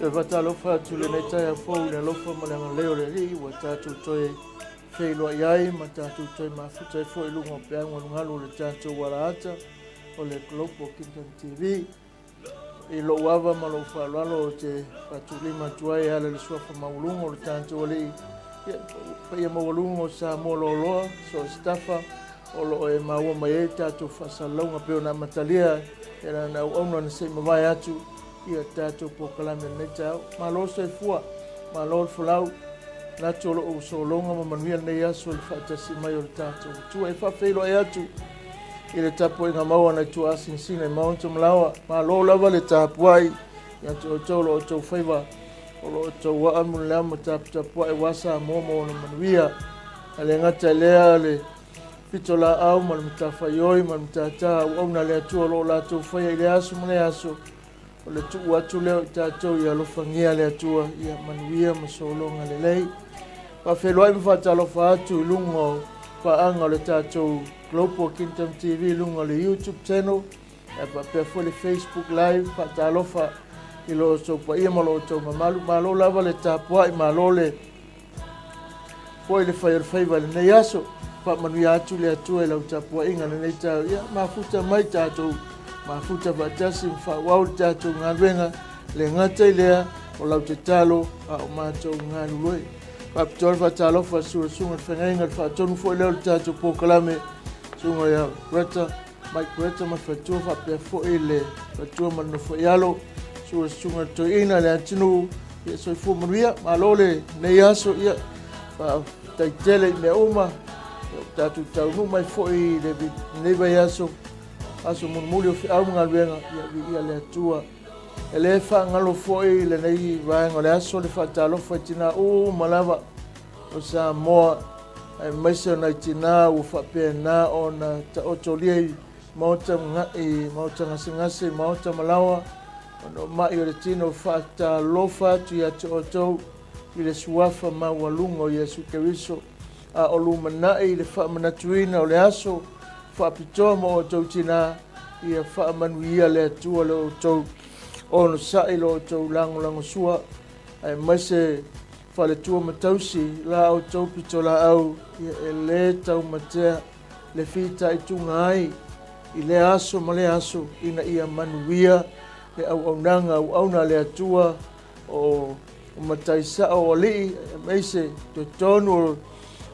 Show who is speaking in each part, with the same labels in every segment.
Speaker 1: e vatalofa atu le nei tai a fou le alofa ma le agaleo le alii ua tatou toe feiloai ai ma tatou toe mafuta e foʻi luga o peaga galugalu o le tatou alaata o le Global Kingdom TV i loʻu ava ma loʻu faalalo o te patulima atu ai ala le suafa mauluga o le tatou alii paia maualuga o sa mo loaloa so stafa o loo e maua mai ai tatou faasalalauga pe ona matalia e lana auauna na seʻi mavae atu ia tatou pokalame lenei taeao malo soifua malo le folau natu o loo sologa ma manuia lenei aso le faatasi mai o le tatou atua e faafeiloai atu i le tapuaiga mau ana tuasigisina i maunta malawa malo lava le tapuai ia outou loo tou faiva o loo tou waa mu le ama taputapuaʻi ua sa momo ona manuia a le agata e lea le pito laau ma le matafaioi ma le matatā auauna le atua o loo latou faia i le aso ma le aso o le tuu atu leo i tatou ia alofagia le atua ia manuia ma sologa lelei faafeloai ma faatalofa atu i luga o faaga o le tatou Global Kingdom TV luga o le YouTube channel e faapea foi le Facebook live faatalofa i loo tou paia ma loo tou mamalu malo lava le tapuaʻi malo le foi le fai o le faiva lenei aso faamanuia atu le atua i lau tapuaʻiga lenei tau ia mafuta mai tatou mafuta faatasi ma faauau le tatou galuega le gata i lea o lau te talo a o matou galulue faapitoa le faatalofa suasuga le fagaiga le faatonu foʻi leo le tatou pokalame suga ia Mike Reta ma fatua faapea foʻi le fatua ma nofo i alo suasuga le toeina le atinu ia soifua manuia malo le nei aso ia faataitele i mea uma tatou taunu mai foʻi le nei vai aso munumuli o feʻau ma galuega ia le atua e lē faagalo foʻi lenei vaega o le aso le faatalofa i tinā uma lava o sa moa ae maise ona i tinā ua faapeanā ona taotolia i maota magaʻi maota gasegase maota malawa ona o maʻi o le tino faatalofa atu iā te outou i le suafa maualuga o iesu keriso a o lumanaʻi i le faamanatuina o le aso faapitoa ma outou tinā ia faamanuia le atua le outou ono saʻi lo outou lagolago sua ae maise faaletua matausi la outou pito laau ia e lē taumatea le fitaʻituga ai i le aso ma le aso ina ia manuia le auaunaga auauna le atua o mataisaʻo o alii e maise totonu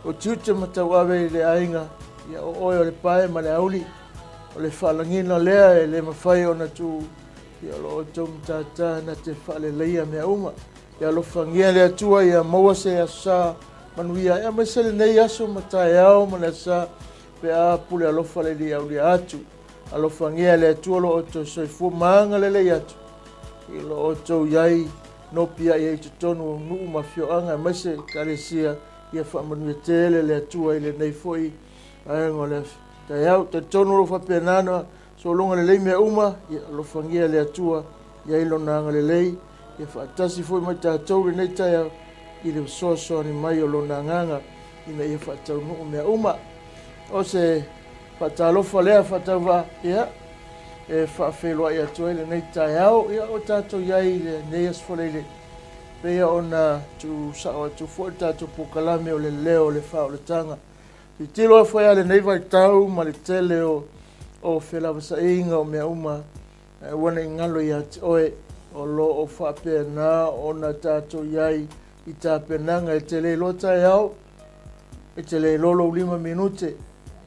Speaker 1: o tiute matauave i le aiga ia o oe o le pae ma le auli o le faalagina lea e le mafai ona tu ia lo outou matatā na te faaleleia mea uma ia alofagia le atua ia maua se asā manuia ia maise lenei aso mataeao ma le asā pe a pule alofa le liaulia atu alofagia le atua lo outou soifua maaga lelei atu i lo outou iai nopi ai ai totonu nuu mafioaga e maise kalesia ia faamanuia tele le atua i lenei foʻi aega o le taeau tatonu lo faapeanana sologa lelei mea uma ia alofagia le atua iai lona agalelei ia faatasi foʻi mai tatou lenei taeau i le soasoani mai o lona agaga ina ia faataunuu mea uma o se faatalofa lea faatauvā ia e faafeiloai atu ai lenei taeao ia o tatou iai lenei asofaleile peia ona tusaʻo atu foʻi le tatou pokalame o le leo o le faaolataga titilo e foi ale nei vai tau ma le tele o felavasaʻiga o mea uma ua na igalo iā te oe o lo o faapeanā ona tatou iai i tapenaga e te leilo taeao e te leilo lou 5 minute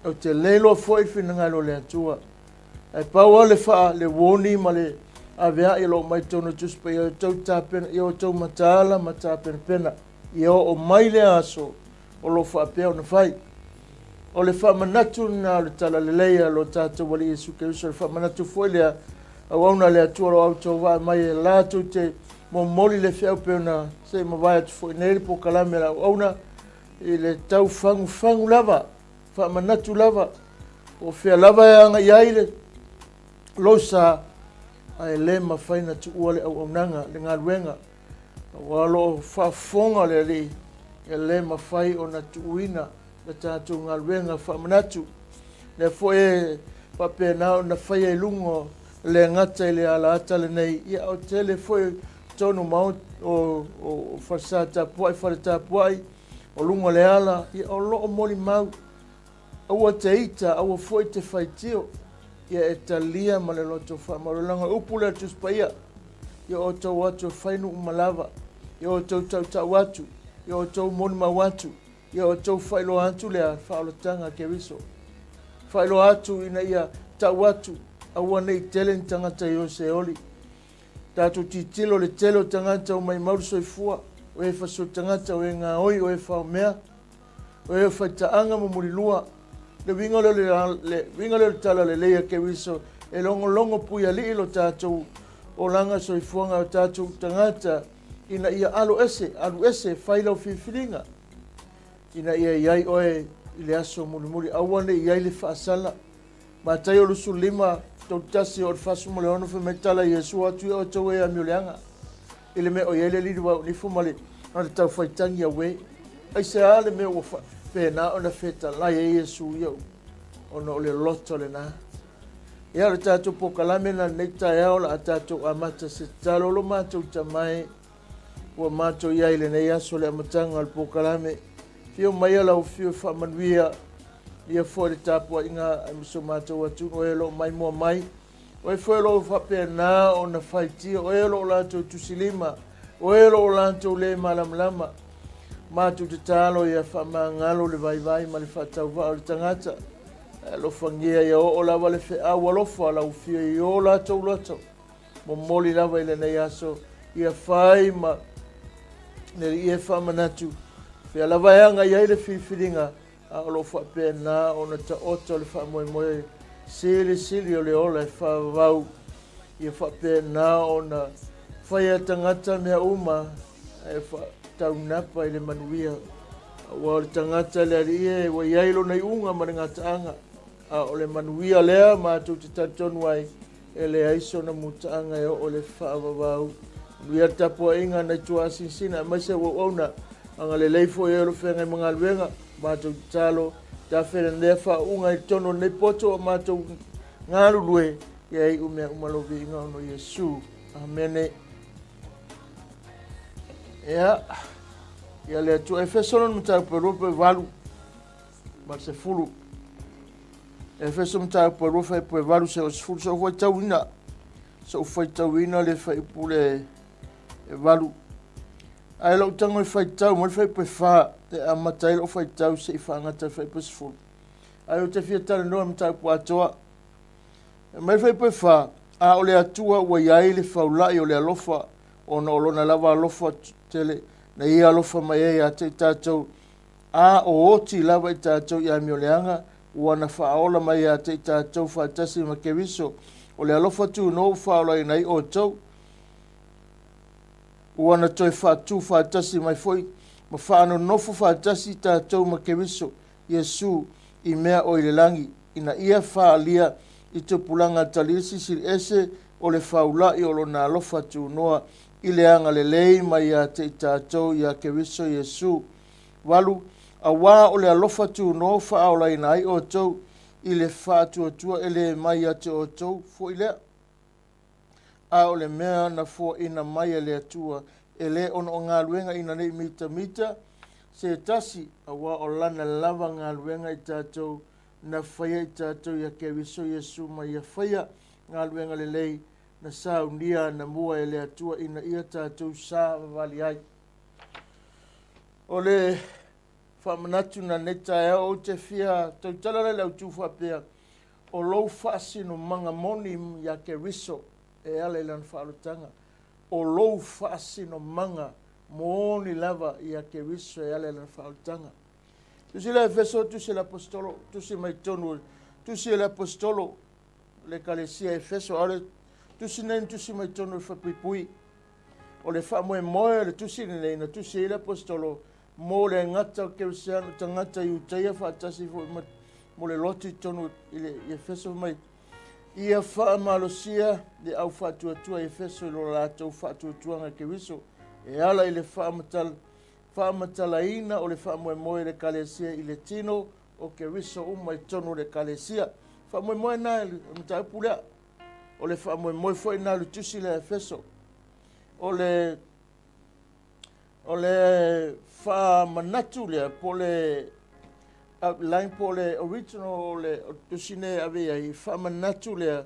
Speaker 1: o te leilo foʻi finagalo le atua e pau a le uoni ma le aveaʻi loo mai tonu tusi pa ia outou tapena ia outou matala ma tapenapena ia o mai le aso o lo faapea ona fai o le faamanatu na le talalelei a lo tatou alii iesu keriso le faamanatu foʻi lea auauna le atua lo outou vae mai e latou te momoli le feʻau pe ona seʻi mavae atu foʻi nei le pokalame le auauna i le taufagufagu lava faamanatu lava o fea lava e agai ai le losa ae lē mafaina tuua le auaunaga le galuega ua loo faafofoga o le alii e lē mafai ona tuuina le tatou galuega faamanatu le foʻi e faapeanā ona faia i luga le agata i le alaata lenei ia o tele foʻi tonu mau o fasa tapuai fara tapuai o lunga le ala ia o loo moli mau aua te ita aua foi te faitio ia e talia ma le loto whamarolanga upu le tuspaia ia o tau atu whainu umalava ia o tau tau atu ia o tau moni mawatu ia o tau whailo atu lea whaolataga ke riso whailo atu ina ia tau atu aua nei tele tangata i o se oli tātou titilo le telo tangata o mai mauru soifua o e faso tangata o e ngā oi o e whaomea o e whaitaanga mo murilua le winga le tala le leia ke riso e longo puia li ilo tātou o langa soifuanga o tātou tangata ina ia alu ese whailau whiwhiringa ina ia iai oe i le aso muri awane iai le whaasala ma tai o lusu lima tau tasi o fasu mo le ono fe metala Yesu atu o tau e amiuleanga ile me o iai le liru wa unifu male ana tau whaitangi a we ai se ale me o whena o na feta lai e Yesu iau ono o le loto le na ia le tātou pokalame na neita eo la a tātou amata se talolo mātou tamai ua mātou iai le nei aso le amatanga al pokalame fio mai ala o fio whamanuia ia fo le tāpua inga amiso mātou atu o elo mai mua mai o e fo elo whapea nā o na whaitia o elo o lātou tusilima o elo o lātou le malamlama mātou te tālo ia whamangalo le vai ma le whatau wha o le tangata lo fangia ia o lava le FAAOLA lofa la ufia i o lātou loto mo moli lava i le nei aso ia whai ma ne ia whamanatu fia lava eanga iai le whiwhiringa a o lo whapea nā o na ta oto le whamoemoe sili o le ola e whavau ia whapea nā o na whaia tangata mea uma e taunapa i le manuia wa le tangata le arie wa iai lo nei unga ma le ngataanga a o le manuia lea mātou te tatonu ai e le aiso na mutaanga e o le whaavavau. Nuia tapua inga nei tua sinsina mai se wa ona anga le leifo e lo whenga i mga luenga mātou talo ta whera nea whaunga i tono nei poto o mātou ngaru lue i umea umalovi inga ono Yesu. Amene. Ia le atua Efeso non mtau perupe valu ma se fulu Efeso mtau perupe pe valu se o fulu so foi tauina le fai pule e valu ai lo tango fai tau mo fai pe fa te amatai lo fai tau se fanga te fai pe fulu ai o te fiata no mtau patoa mai fai pe fa a o le atua wa iai le faulai o le alofa ona olona lava alofa tele na ia alofa mai e a te tātou a o oti lava i tātou i amioleanga ua na whaola mai a te tātou whaatasi ma ke riso o le alofa tu no whaola i nei o tau ua na toi whaatu whaatasi mai foi ma whaano nofo whaatasi tātou ma ke riso Yesu i mea o i le langi ina ia whaalia i te pulanga talisi siri ese o le whaula i olo na alofa tu noa i le anga le lei mai a te tātou i a ke riso Yesu. Walu, a wā o le alofa tu no whaola i nai o tau i le whātua ele mai a te o tau fo i lea. A o le mea na fo ina mai a le atua e le ono o ngā luenga ina nei mita se tasi a wā o lana lava ngā luenga i tātou na whaia i tātou i a ke riso Yesu mai a whaia ngā luenga le lei na saunia na mua e le atua ina ia tātou sa vali ai. O le whamanatu na neta e o te fia tau talare lau tūwha pia o lou whaasino manga moni ia ke riso e ale lan whaalutanga. O lou whaasino manga moni lava ia ke riso e ale lan whaalutanga. Tusi le Efeso, tusi le apostolo, tusi mai tonu, tusi le apostolo le kalesia Efeso, ale tusi nen tusi mai tonu whapipui. O le whamoe le tusi nei na tusi le apostolo mo le ngata keusiano tangata i utaia whaatasi mo le loti tonu i Efeso mai. Ia whaamalosia le au whaatuatua Efeso i lo lātou whaatuatuanga ke riso. E ala i le whaamatalaina o le whaamoemoe le kalesia i le tino o ke riso umai tonu le kalesia. Whaamoemoe nā le mtaupulea o le whaamoemoe foi nā le tusi le Efeso. o le fa manatu le po le line po le original o le tusine ave ai fa manatu le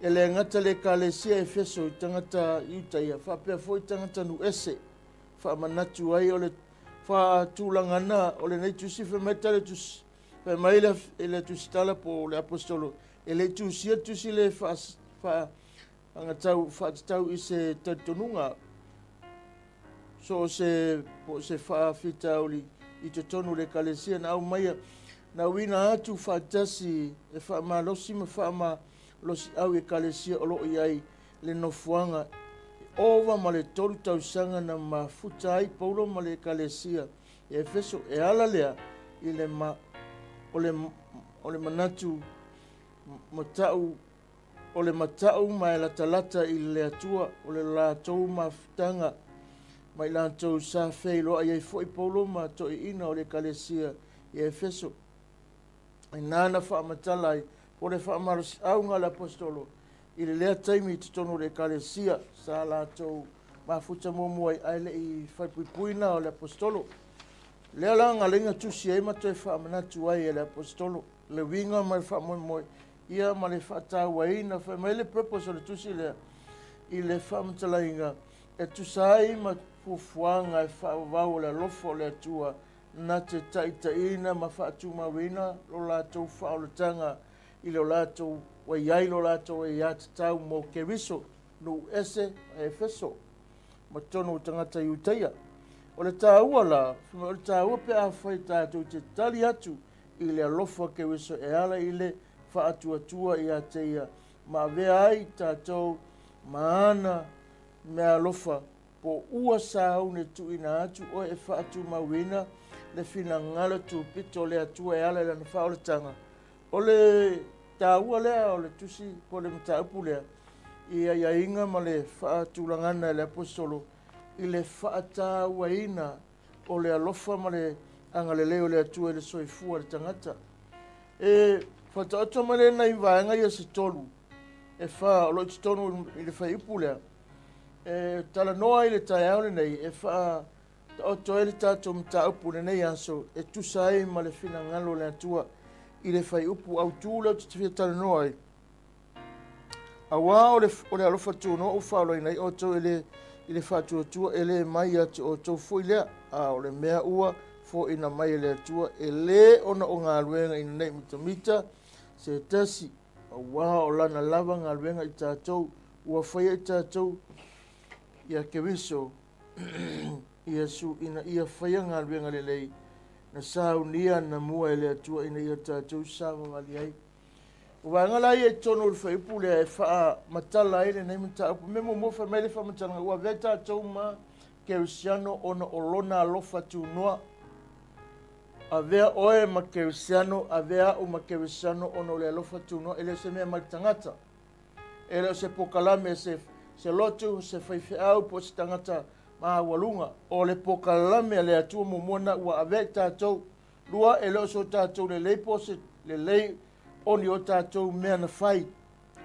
Speaker 1: ele ngata le kalesia Efeso i tangata iutaia fa pe foi tangata nu ese fa manatu ai o le fa tulangana o le nei tusi fe metale tusi pe maila ele tusi tala po le apostolo ele tusi le fa anga tau i se tatonunga so se fa fita oli i te tonu le kalesia na au maia na wina atu fa tasi e fa malosi ma fa ma losi au e kalesia o loo iai le nofuanga ova ma le tolu tausanga na mafuta ai Paulo ma le kalesia e Efeso e ala lea i le o le manatu matau o le matau mai la talata i le atua o le lātou mafutanga mai lātou sa wheiloa i foi Paulo ma to i ina o le kalesia i Efeso i nāna whaamatala o le whaamaros aunga le apostolo i le lea taimi te tono le kalesia sa lātou mafuta momuai aile i whaipuipuina o le apostolo lea langa lenga tusi e mato e whaamanatu ai e le apostolo le winga mai whaamoimoi ia ma le whaatawaina mai le purpose o le tusi lea i le whaamatalainga e tusai ma fufuanga e whaavau le lofo le atua na te taitaina ma whaatumawina lo lātou whaolataga i lo lātou waiai lo lātou e ia tatau mo keriso no ese a Efeso ma tono tangata iutaia o le tāua la o le tāua pe a whai tātou te tali atu i le alofa keriso e ala i le whaatuatua i a teia ma vea ai tātou maana me alofa po ua sāu ne tuina atu o e whaatumawina le fina ngala tu pito le atua e ala le na whaolataga o le tāua lea o le tusi po le mataupu lea ia iainga ma le whaatulangana le apostolo i le whaatauaina o le alofa ma le angaleleo le atua le soifua le tangata e whataoto ma le nai vaenga ia se tolu e wha o lo i tonu i le whaipu lea e tala noa i le taiaone nei e wha o toele tātou mataupu le nei aso e tusai ma le fina ngalo le atua i le whai upu au tūleu te whia tala noa ai. Awa o le alofa tūno o whaolo i nei o tau i le whātua ele mai atu o tau fui lea a o le mea ua fo ina mai le atua e le ona o ngā luenga i nei mitamita se tasi awa o lana lava ngā luenga i tātou ua whaia i tātou ia keriso ia su ina ia whaia ngā luenga le lei na saunia na mua ele atua ina ia tātou sāma wali ai. Ua ngalai e tono le whaipu lea e wha matala ele nei mataupu memo mofa mele wha matala ua vea tātou ma kerisiano ona olona alofa tu noa a vea oe ma kerisiano a vea o ma kerisiano ona le alofa tu noa ele se mea matangata ele se pokalame se lotu se whaifeau po se tangata ma walunga o le pokalame le atua momona ua ave tātou lua e leo so tātou le lei pose le lei oni o tātou mea na whai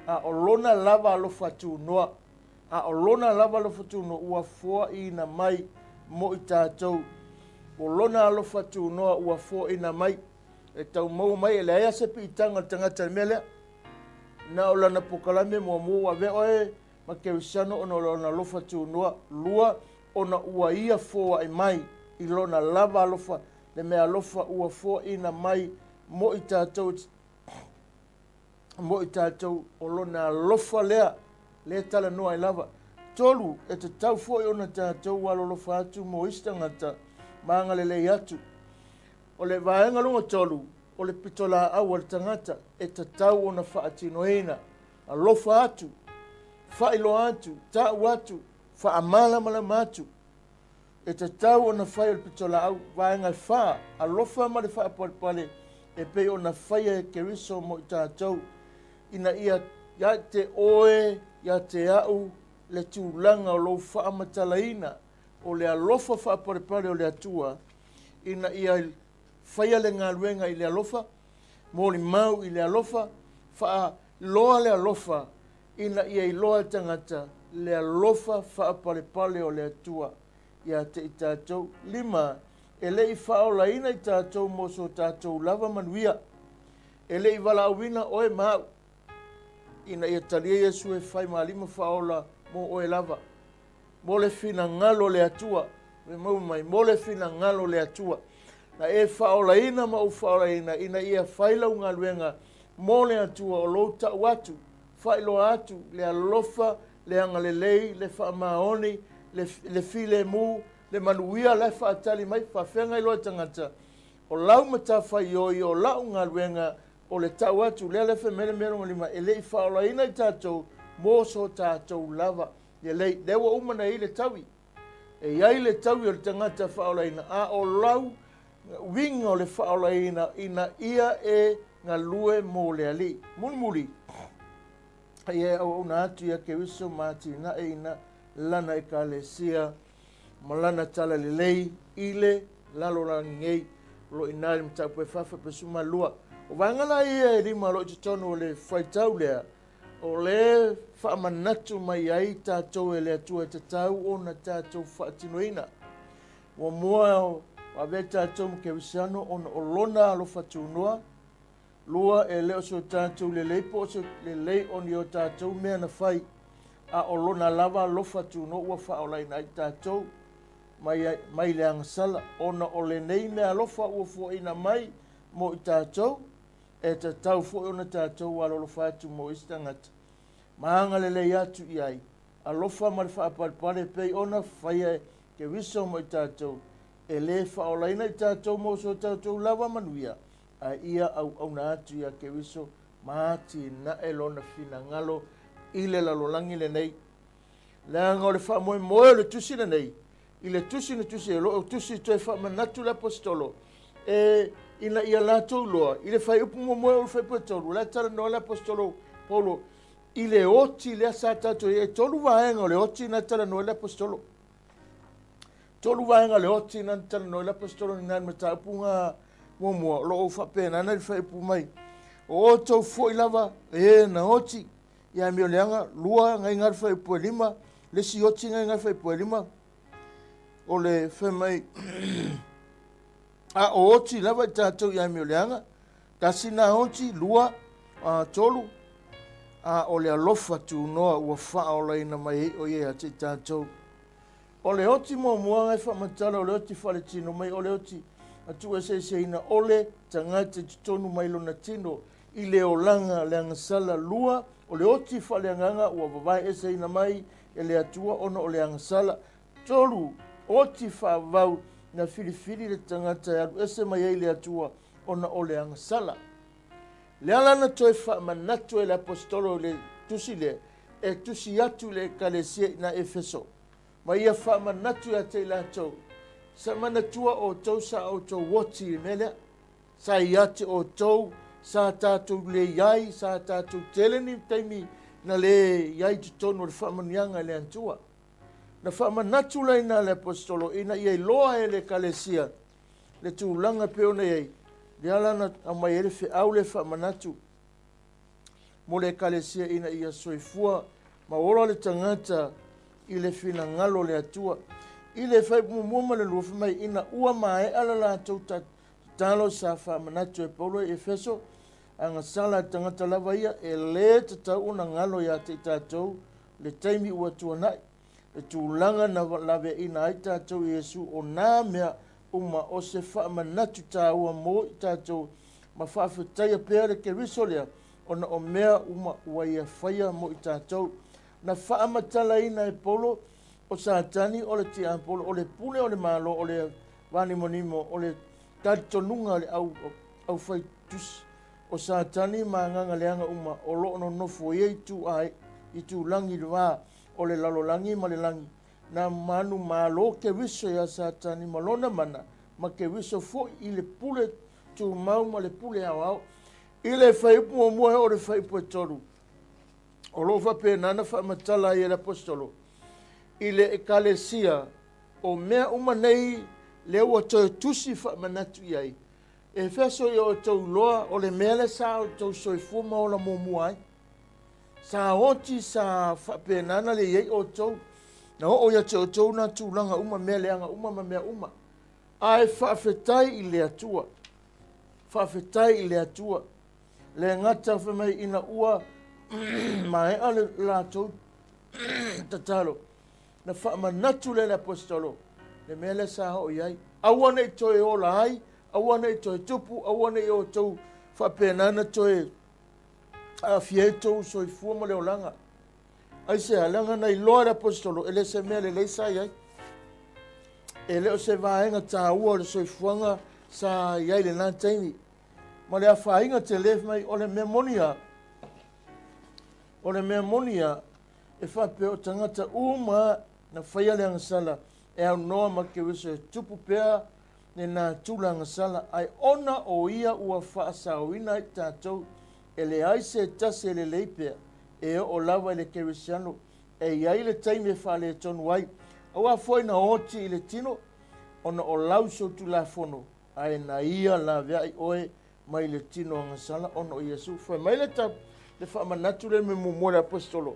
Speaker 1: a olona lava alofa tu noa a olona lava alofa tu noa ua fua i na mai mo i tātou olona alofa tu noa ua fua i na mai e tau mau mai e le aia sepi i tangata mele na o lana pokalame mua ave oe ma kerisiano ona lona alofa tu noa lua ona ua ia foa i mai i lona lava alofa le mea alofa ua foa ina mai mo i tātou o lona alofa lea le tala noa i lava tolu e te tau foa i ona tātou walolofa atu mo istangata maanga le lei atu o le vaenga lunga tolu o le pitola au le tangata e te tau ona whaatinoina alofa atu whailo atu tau atu whaamala mala matu e te tau o na whai o le pitola au vaenga wha alofa ma le wha pale e pe o na whai e keriso mo i tātou ina ia te oe ia te au le tūlanga o lou wha amatalaina o le alofa wha pale o le atua ina ia whai le ngā luenga i le alofa mo li mau i le alofa wha loa le alofa ina ia i loa tangata le alofa whaapalepale o le atua ia te i tātou. 5. E lei whaolaina i tātou mo so tātou lava manuia. E lei wala awina oe mau. Ina ia talia Yesu e whai maalima whaola mo oe lava. Mo le whina ngalo le atua. Me mau mai, mo le whina ngalo le atua. Na e whaolaina ma u whaolaina ina ia whaila unga luenga mo le atua o louta watu. Whailo atu le alofa, le angalelei, le whaamaoni, le file mu, le manuia le whaatali mai whawhenga ilo tangata. O lau mata whai oi o lau ngā luenga o le tau atu, le alefe mele mero ngalima, e lei whaolaina i tātou, mō so tātou lava. E lei, lewa umana i le taui. E iai le taui o le tangata whaolaina, a o lau winga o le whaolaina ina ia e ngā lue mō le ali. Mulmuli. Ia au una atu ia ke wiso mati na e ina lana e ka le sia malana tala le lei ile lalo la ngei lo inari mta pe fafa pe suma lua o vangana ia e rima lo tonu le faitau lea o le fa manatu mai ai tatou e le atua te tau ona tatou faatinoina o moa o ve tatou ke wisano on olona lo fatunua lua e leo so tātou le lei po so le lei on yo tātou mea na whai a o lona lava lofa tu no ua whaolaina i tātou mai le angasala ona o le nei mea lofa ua fo ina mai mo i tātou e ta tau fo ona tātou a lolo whatu mo istangata maanga le lei atu i ai a lofa ma le whaapalpale pei ona whai ke wiso mo i tātou e le whaolaina i tātou mo so tātou lava manuia a ia au na atu ia ke wiso maati na elona fina ngalo ile lalolangi le nei le anga o le wha moe moe le tusi le nei i le tusi na tusi e lo tusi toe wha manatu le apostolo e ina ia lātou loa i le whai upu moe o le whai patolu le tala no le apostolo Paulo i le oti le asa tātou e tolu vaenga o le oti na tala no le apostolo tolu vaenga le oti na tala no le apostolo ni nani mata upunga mua lo o whapena na le whai upu mai o tau fo i lava e na oti ia mio leanga lua ngai ngar fai po lima le si oti ngai ngar fai po lima o le fe mai a oti lava tatou ia mio leanga tasina oti lua a tolu a o le alofa tu noa ua whaolaina mai o ia te tatou o le oti mo mua ngai whamatala o le oti whale tino mai o le oti atu e se ina ole tangata tonu mai lona tino i le olanga le angasala lua o le oti whaleanganga ua wawai ese ina mai e le atua ona o le angasala tolu oti whavau na whiriwhiri le tangata e alu ese mai e le atua ona o le angasala le alana toi whamanatu e le apostolo le tusi le e tusi atu le kalesia na Efeso ma ia whamanatu e te latou sa manatua o tau sa o tau woti mele sa iate o tau sa tātou le iai, sa tātou teleni taimi na le iai tutono le whamanianga le antua. Na whamanatu leina le apostolo ina iai loa e le kalesia le tūlanga peona iai. Le alana a mai ere au le whamanatu mo le kalesia ina ia soifua ma ora le tangata i le whina ngalo le atua. I le whai mumuma le lufa mai ina ua mai ala la tau talo sa whamanatu e Paulo e Efeso anga sala tangata lava ia e le te tau una ngalo ia te tātou le taimi ua tuanai e tūlanga na lawe ina ai tātou Iesu o nā mea uma o se whamanatu tā ua mo i tātou ma whawhataia pēr ke risolea ona o mea uma ua ia whaia mo i tātou na whaamatala ina e Paulo o Satani o le tia Paulo o le pune o le malo o le wanimonimo o le taritonunga le au whai tusi o Satani maanganga leanga uma o lo no nofo i tu ai i tu langi le wā o le lalolangi ma le langi na manu malo ke wiso ya Satani malona mana ma ke wiso fo i le pule tu mau ma le pule au i le whaipu o mua o le whaipu e toru o lo whape nana whamatala i le apostolo i le ekalesia o mea uma nei le ua toi tusi whamanatu i ai Efeso i o tau loa o le mele sa o tau soifuma o la momuai. sa oti sa whapenana le iei o tau. Na o ia te o tau na tūlanga uma mea leanga uma ma mea uma. Ai whaafetai I le atua. Whaafetai I le atua. Le ngata whamai ina ua mai ale la tau tatalo. Na whaamanatu le apostolo. Le mea le sa ho iai. Awana I toe o la ai. Awana I toe tupu. Awana I o tau whapenana toe a fieto soi fuama le olanga. Ai se alanga na I loa le apostolo. Ele se mea le leisa iai. Ele o se vaenga ta ua le soi fuanga sa iai le nā taimi. Ma le a whainga te lef mai o le mea monia. O le mea monia e whape o tangata uma na whaia le angasala. E au noa ma ke wiso e tupu pea ne nā tula angasala. Ai ona o ia ua whaasauina I tātou. E le aise tase le leipea. E o lawa I le kerisiano. E iai le taimi e wha le tonu ai. Awa foi na oti I le tino. Ona o lauso tu la fono. Ai na ia la vea I oe mai le tino angasala. Ona o Iesu. Foi mai le tap. Le wha manatu le me mumo le apostolo.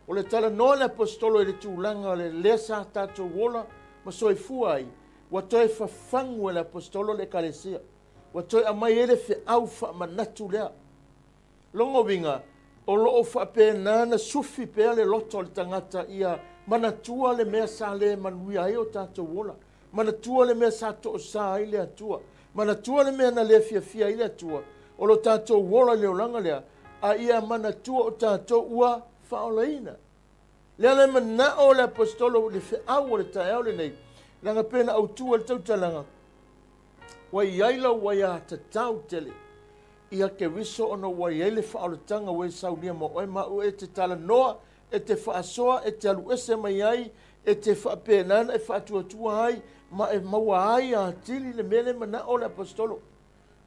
Speaker 1: O le tala noa le apostolo I le tūlanga le lesa tātou wola. Ma soi fuai. Wa toi whafangu le apostolo le kalesia. Wa toi amai ele fe au wha manatu lea. Longo winga. O loo whapena na sufi pea le loto le tangata ia. Manatua le mea sa le manui ai o tātou wola. Manatua le mea sa to sa ai le atua. Manatua le mea na le fia ai le atua. O lo tātou wola le olanga lea. A ia manatua o tātou ua whaolaina. Lea le mana o le apostolo le whaau o le tae le nei. Langa pena au tua le tautalanga. Wai aila wai a tatau tele. Ia ke wiso ono wai ele whaolatanga wai saunia mo oi mau e te tala noa, e te whaasoa, e te alu ese mai ai, e te whaapenana, e whaatuatua ai, ma e maua ai a tili le mele mana o le apostolo.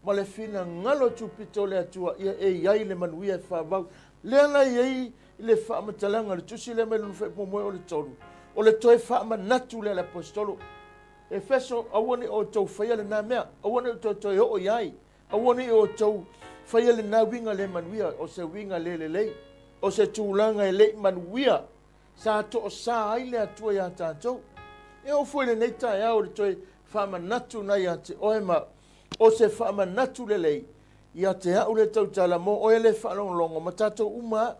Speaker 1: Ma le fina ngalo tupito le atua, ia e iai le manuia e whaavau. Lea na iai le whaamatalanga, le tusi le mele nufe pomoe o le tolu. O le toe whaamanatu le apostolo. Efeso, awane o tau whaia le nā mea, awane o tau toi o iai. Awane o tau whaia le nā winga le manuia, o se winga le lei, o se tūlanga e le manuia, sa to o sa ai le atua ia tātou. E o fwele nei tae au le toi whaamanatu nei a te oema, o se whaamanatu le lei, ia te au le tautala mo, o e le whaalonglongo, ma tātou uma.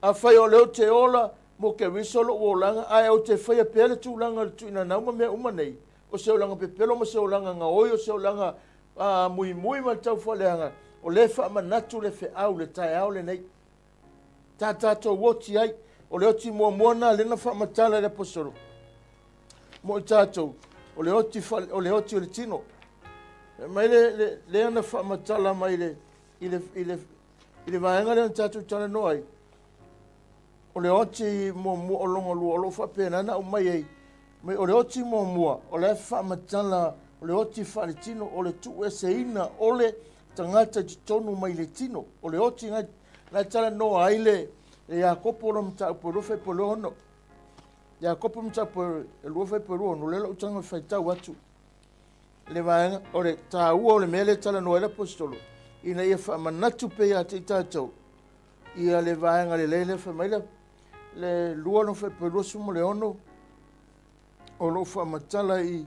Speaker 1: A whai o leo te ola, mo ke risolo o langa, ai o te whaia pele tūlanga le tuina nauma mea uma nei, o se o langa pepelo, ma se o langa nga oi, o se o langa mui ma tau whaleanga, o le whaamanatu le whaau le tae au le nei. Tā tātou woti ai, o le oti mua moana, le na whaamatala le apostolo. Mo I tātou, o le oti o le tino. Mai le ana whaamatala mai I le vaenga le tātou tala noai. O le oti mua o longa lua, o lo whapenana o mai ei. Mai o le oti mua, o le whaamatala, o le oti whaletino, o le tu ese ina, o le tangata tonu mai le tino. O le oti ngai tala noa aile, e a kopo lo mta upurufe polo ono. Ya kopo mta upurufe polo ono, le lo utanga whaitau atu. Le vaenga, o le tā ua o le mele tala noa le apostolo. Ina ia whaamanatu pe a te tātou. Ia le vaenga le leile whamaila, le lua no whaipurua sumo le ono, o lo whaamatala I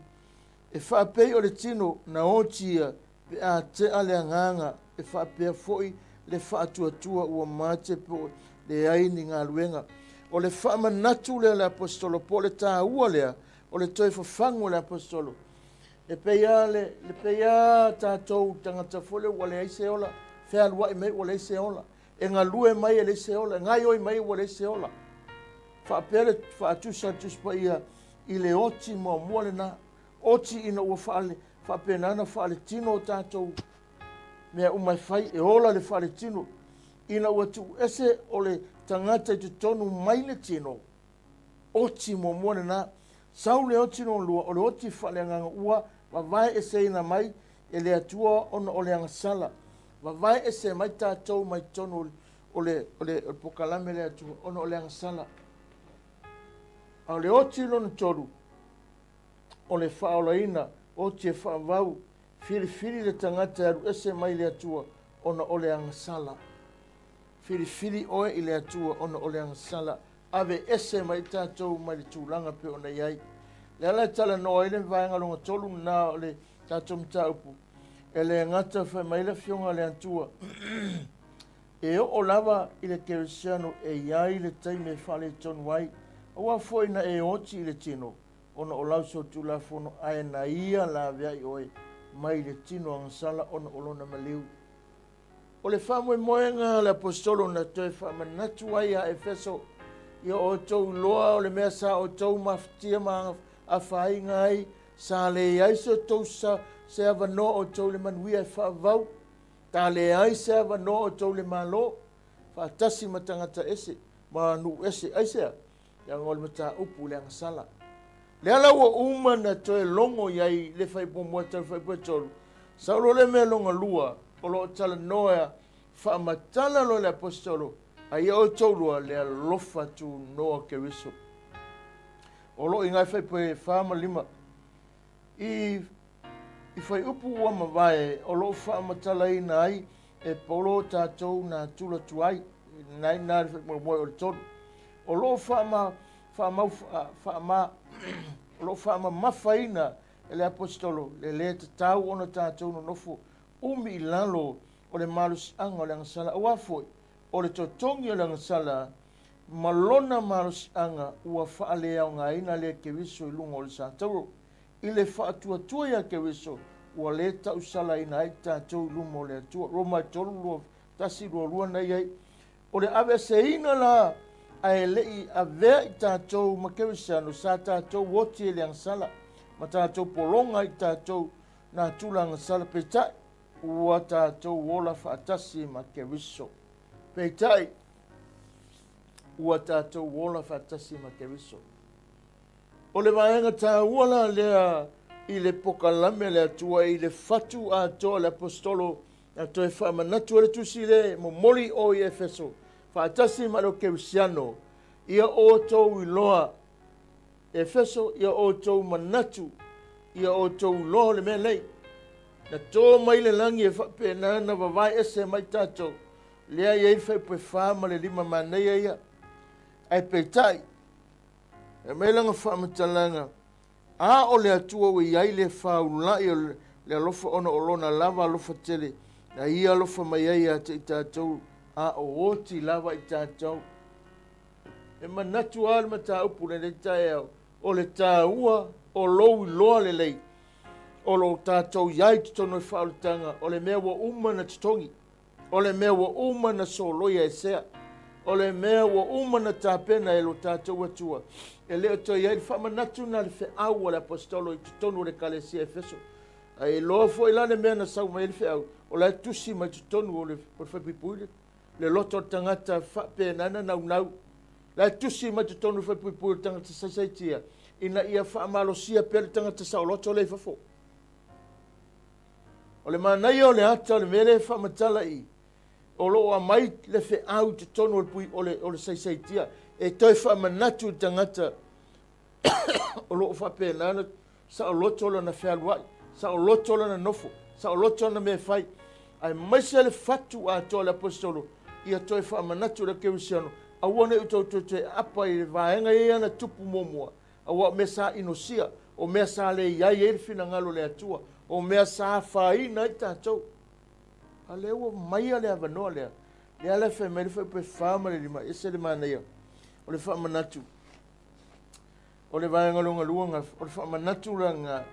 Speaker 1: e whaapei o le tino na otia pe a te ale anganga e whaapea foi le whaatuatua ua mate po le aini ngā luenga. O le whaamanatu le apostolo po le tā ua lea o le toi whafangu le apostolo. Le peia tātou tangata fole ua le aise ola, whea lua I mei ua le aise ola, e ngā lue mai e le aise ola, ngai oi mai ua le aise ola. Whaapea le whaatusa tuspa ia I le oti mua le nā. Oti ina ua whaapenana whaale tino o tātou mea umai whai e ola le whaale tino. Ina ua tu ese o le tangata I te tonu mai le tino. Oti mua le nā. Sau le oti no lua o le oti whaale anganga ua wawai ese ina mai e le atua ona o le angasala. Wawai ese mai tātou mai tonu o le pokalame le atua ona o le angasala. A le oti no toru. O le whaolaina, o te whaavau, whiri le tangata aru ese mai le atua, ona o le angasala. Fili oe i le atua ona o le angasala. Ave ese mai tātou mai le tūlanga pe ona iai. Le ala tala no ele vaenga longa tolu na o le tātou mta upu. E le ngata whai mai le fionga le antua. E o lava i le kerisiano e iai le taime whale tonu wai. Oa foi na e oti i le tino. Ona o lau so tula fono ae na ia la vea i oe. Mai le tino angasala ona olona maliu. O le whamwe moenga le apostolo na toe whamanatu ai a Efeso. Ia o tau loa o le mea sa o tau maftia ma a whainga ai. Sa le ai so tau sa se ava no o tau le manuia e whaavau. Ta le ai se ava no o tau le malo. Whaatasi matangata ese. Ma nu ese aisea. Ia ngol mata upu le angasala. Le ala ua uma na toe longo iai le whaipomua tau whaipotolu. Sa ulo le mea longa lua. O lo tala noa whaamatala lo le apostolo. Ai o taulua le alofa tu noa keriso. O lo ingai whaipoe whaamalima. I whai upu ua mawae, o lo whaamatala ina ai, e polo tātou na tula tuai, nai nāri whaimoe o le tolu. O lo whaama mawhaina e le apostolo, le te tau ona tātou no nofo, umi i lalo o le malus anga o le angasala ua foi, o le totongi o le angasala, malona malus anga ua whaalea o ngā ina le keriso i lunga o le sātauro. I le whaatuatua ia keriso, ua le tausala ina ai tātou i lunga o le atua. Roma i tolu lua, tasi lua nei ai. O le ave se ina la, a e lei a vea i tātou makerisano, sa tātou woti e le angasala, ma tātou polonga i tātou nā tula angasala petai. Ua tātou wola whaatasi ma keriso. Peitai, ua tātou wola whaatasi ma keriso. O le vaenga tā uala lea i le pokalame le atua i le fatu a toa le apostolo a toe whaamanatu le tusi le mo moli o i Efeso. Whaatasi ma lo kerisiano. Ia o tau i loa Efeso, ia o tau manatu, ia o tau loa le mea lei. Na tō mai le langi e whapena na wawai ese mai tātou. Lea iei whaipoe whaama le lima manei ia. Ai peitai. E mei langa whaamatalanga. A o le atua ue iai le whaulai o le alofa ona o lona lava alofa tele. Na ia alofa mai ai a te i tātou. A o oti lava i tātou. E manatu al ma tā upu le tae au. O le tā ua o lou i loa le lei. O lo tātou iai tutono i whaaolataga, o le mea ua uma na tutongi, o le mea ua uma na soloia e sea, o le mea ua uma na tāpena e lo tātou atua. E leo toi iai le whaamanatu na le whaau o le apostolo i tutono le kalesia Efeso. E loa fo i lane mea na sau mai le whaau, o le tusi mai tutono o le whaipuipuile, le loto tangata whapenana nau. Le tusi mai tutono o whaipuipuile tangata saisaitia, ina ia whaamalosia pele tangata sao loto le whafo. O le manai o le ata o le mele whaamatala i. O lo a mai le whaau te tono o le saisaitia. E toi whaamanatu tangata. O lo whapenana sa o loto na whaluai. Sa o loto na nofo. Sa o loto na me whai. Ai maise le fatu a to le apostolo. Ia toi whaamanatu le kerisiano. A wane uto te apa i le vaenga i ana tupu momua. A wa me sa inosia. O mea sa le iai e fina ngalo le atua. O mea sa whaina i tātou. A leo mai a lea wanoa lea. Lea le whai mai le whai pui whaama le lima. Ese le māneia. O le whaamanatu. O le vaenga longa luanga. O le whaamanatu ranga.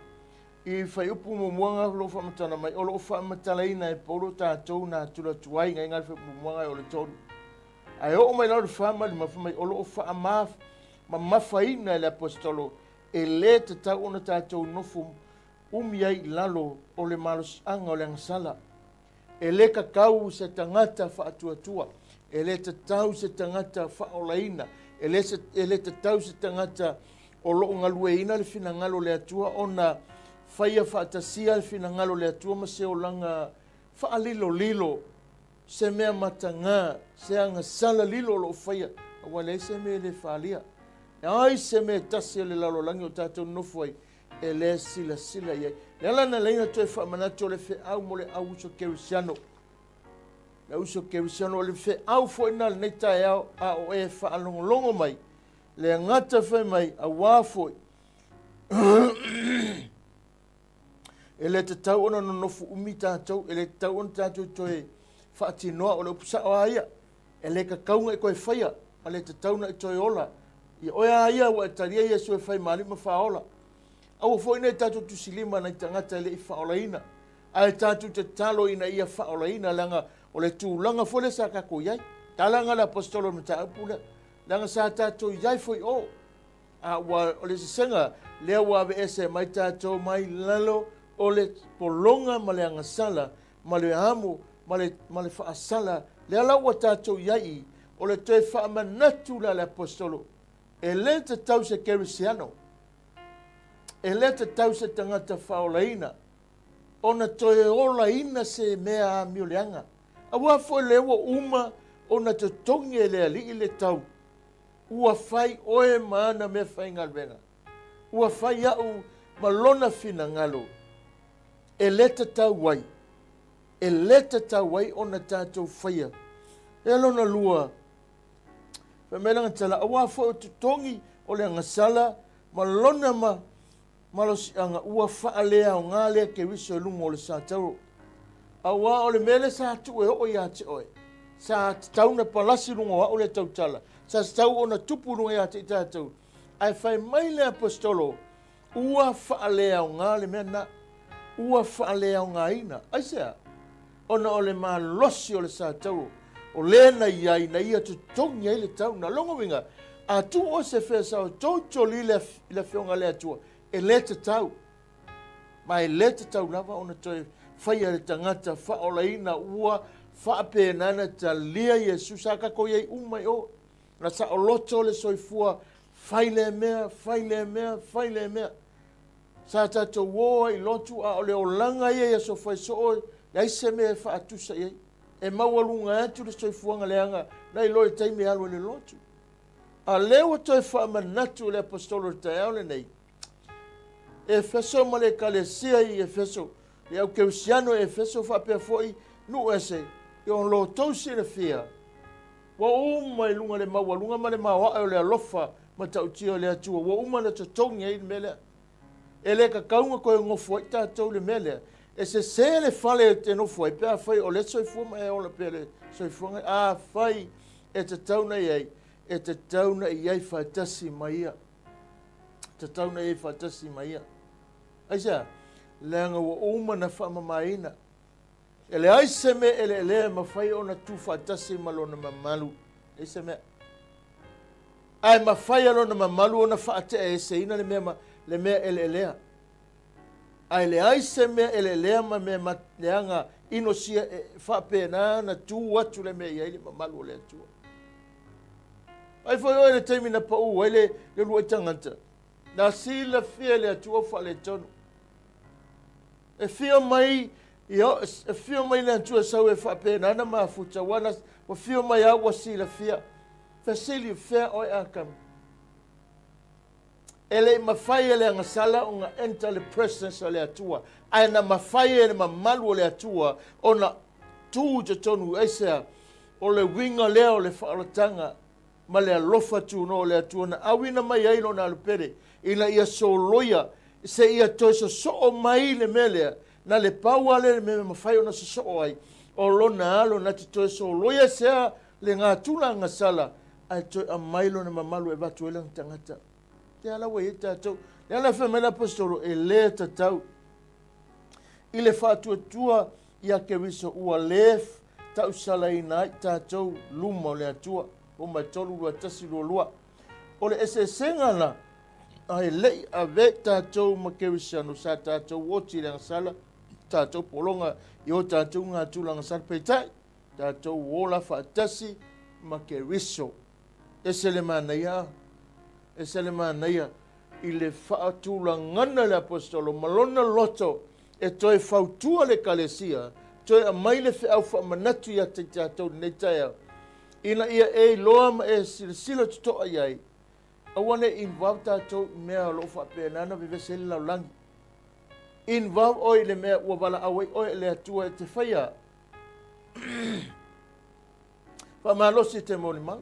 Speaker 1: I whai upu mumuanga lo whaamatana mai. O lo whaamatala ina e polo tātou nā tula tuai. Ngai ngai whai mumuanga o le tonu. Ai o mai lau le whaama le mawhamai. O lo whaamaf. Ma mawhaina le apostolo. E le te tau ona tātou nofu. Ai lalo o le malosanga o le angasala. E le kakau se tangata whaatuatua. E le te tau se tangata whaolaina. E le te tau se tangata o loo ngalueina le fina ngalo le atua. Ona whaia whaatasia le fina ngalo le atua. Ma se o langa whaalilo lilo. Se mea matanga. Se angasala lilo lo whaia. Awa le se me le whaalia. Ai se me tasia le lalo langi o tātou nofuai. E le sila iai. Le ala na leina toi whaamanatu o le whaau mo le au so kerisiano. na uso kerisiano o le feʻau foʻi na lenei taeao a o e faalogologo mai le agata fai mai auā foʻi e le tatau ona nonofu umi tatou e le tatau ona tatou toe faatinoa o le upusaʻo a ia e le kakauga e koe faia a le tatau na e toe ola ia oe a ia ua e talia iesu e fai malima faaola aua foʻi nei tatou tusilima nai tagata e leʻi faaolaina ae tatou tatalo ina ia faaolaina laga o le tulaga foi le sa kako iai talaga le apostolo mataupu le laga sa tatou iai foi o a ua o le sesega lea ua aveese mai tatou mai lalo o le polonga ma le agasala ma le amo ma le faasala lea lau ua tatou iai o le toe faamanatu la le apostolo e le tatau se kerisiano e le tatau se tagata faaolaina ona toe olaina se mea amioleaga aua foi le ua uma ona totogi e le alii le tau ua fai oe ma ana mea faigaluega ua fai a'u ma lona finagalo e le tatau ai ona tatou faia e lona lua me langa tala aua foi o totogi o le agasala ma lona ma losiaga ua faalea o ngā lea keriso e luga o le satauro auā o le mea le sa tuu e o'o iā te oe sa tatauna palasi luga o a'u le tautala sa tatau ona tupu luga iā te i tatou ae fai mai le apostolo ua faalea o ngā le mea na ua faalea o ngā ina aisea ona o le malosi o le satauro o lē na iai na ia totogi ai le tau na logoiga atu o se fea sao totoli le feoga le atua e lē tatau ma e lē tatau lava ona toe faia le tagata faaolaina ua faapenana talia iesu sa kako iai uma i o na saʻoloto o le soifua fai le mea sa tatou ō ai lotu a o le olaga ia ia sofaisoo le aise mea e faatusa i ai e maualuga atu le soifuaga leaga na ilo e taimi alu e le lotu a le ua toe faamanatu le apostolo le taeao lenei Efeso ma le ekalesia i Efeso le au kerisiano e Efeso faapea foʻi nuu ese i o lo tausi le fia ua uma i luga le maualuga ma le maoaʻe o le alofa ma tautia o le atua ua uma na totogi ai le mea lea e le kakauga koe gofo ai tatou le mea lea e se le fale te nofo ai pea fai o le soifua ma e ola pea le soifuaga a fai e tatauna iai faatasi mai ia aisea leaga ua uma na faamamaina e le aise me e leʻelea mafai ona tu faatasi ma lona mamalu aise mea ae mafai a lona mamalu ona faateʻeseina le mea e leʻelea ae le aise mea e leʻelea ma mea leaga inosia e faapena na tu atu le mea iai le mamalu o le atua ai foi oe le taimi na paʻu ai le lua i tagata na silafia le atua faaletonu e fia mai le atua sau e faapenana ma futauana ua fia mai au ua silafia fesili fea oe akami e le mafai e le agasala ona enter le presence o le atua ae na mafai e le mamalu o le atua ona tu totonu aisea o le uiga lea o le faaolataga ma le alofa tuno o le atua na auina mai ai lona alupele ina ia soloia se ia toe sosoo mai le mea lea na le pau ale le mea mafai ona sosoo ai o lona alo na te toe soloia sea le gatula agasala ae toe amai lona mamalu e vatu ai laga tagata te ala ua ia tatou le ala femai le apostolo e lē tatau i le faatuatua ia keriso ua lē tausalaina ai tatou luma o le atua uma tolu lua tasi lua o le esesega la ae leʻi ave tatou ma kerisiano sa tatou oti le agasala tatou polonga i o tatou gatula agasala peitaʻi tatou ola faatasi ma keriso ese le manaia i le faatulagana le apostolo ma lona loto e toe fautua le ekalesia toe amai le feʻau faamanatu ia te tatou lenei taeao ina ia e iloa ma e silasila totoʻa i ai aua ne involve tatou mea o loo faapenana vevese le laulagi involve oe le mea ua valaau ai oe le atua e te faia Whamalosi te molimang.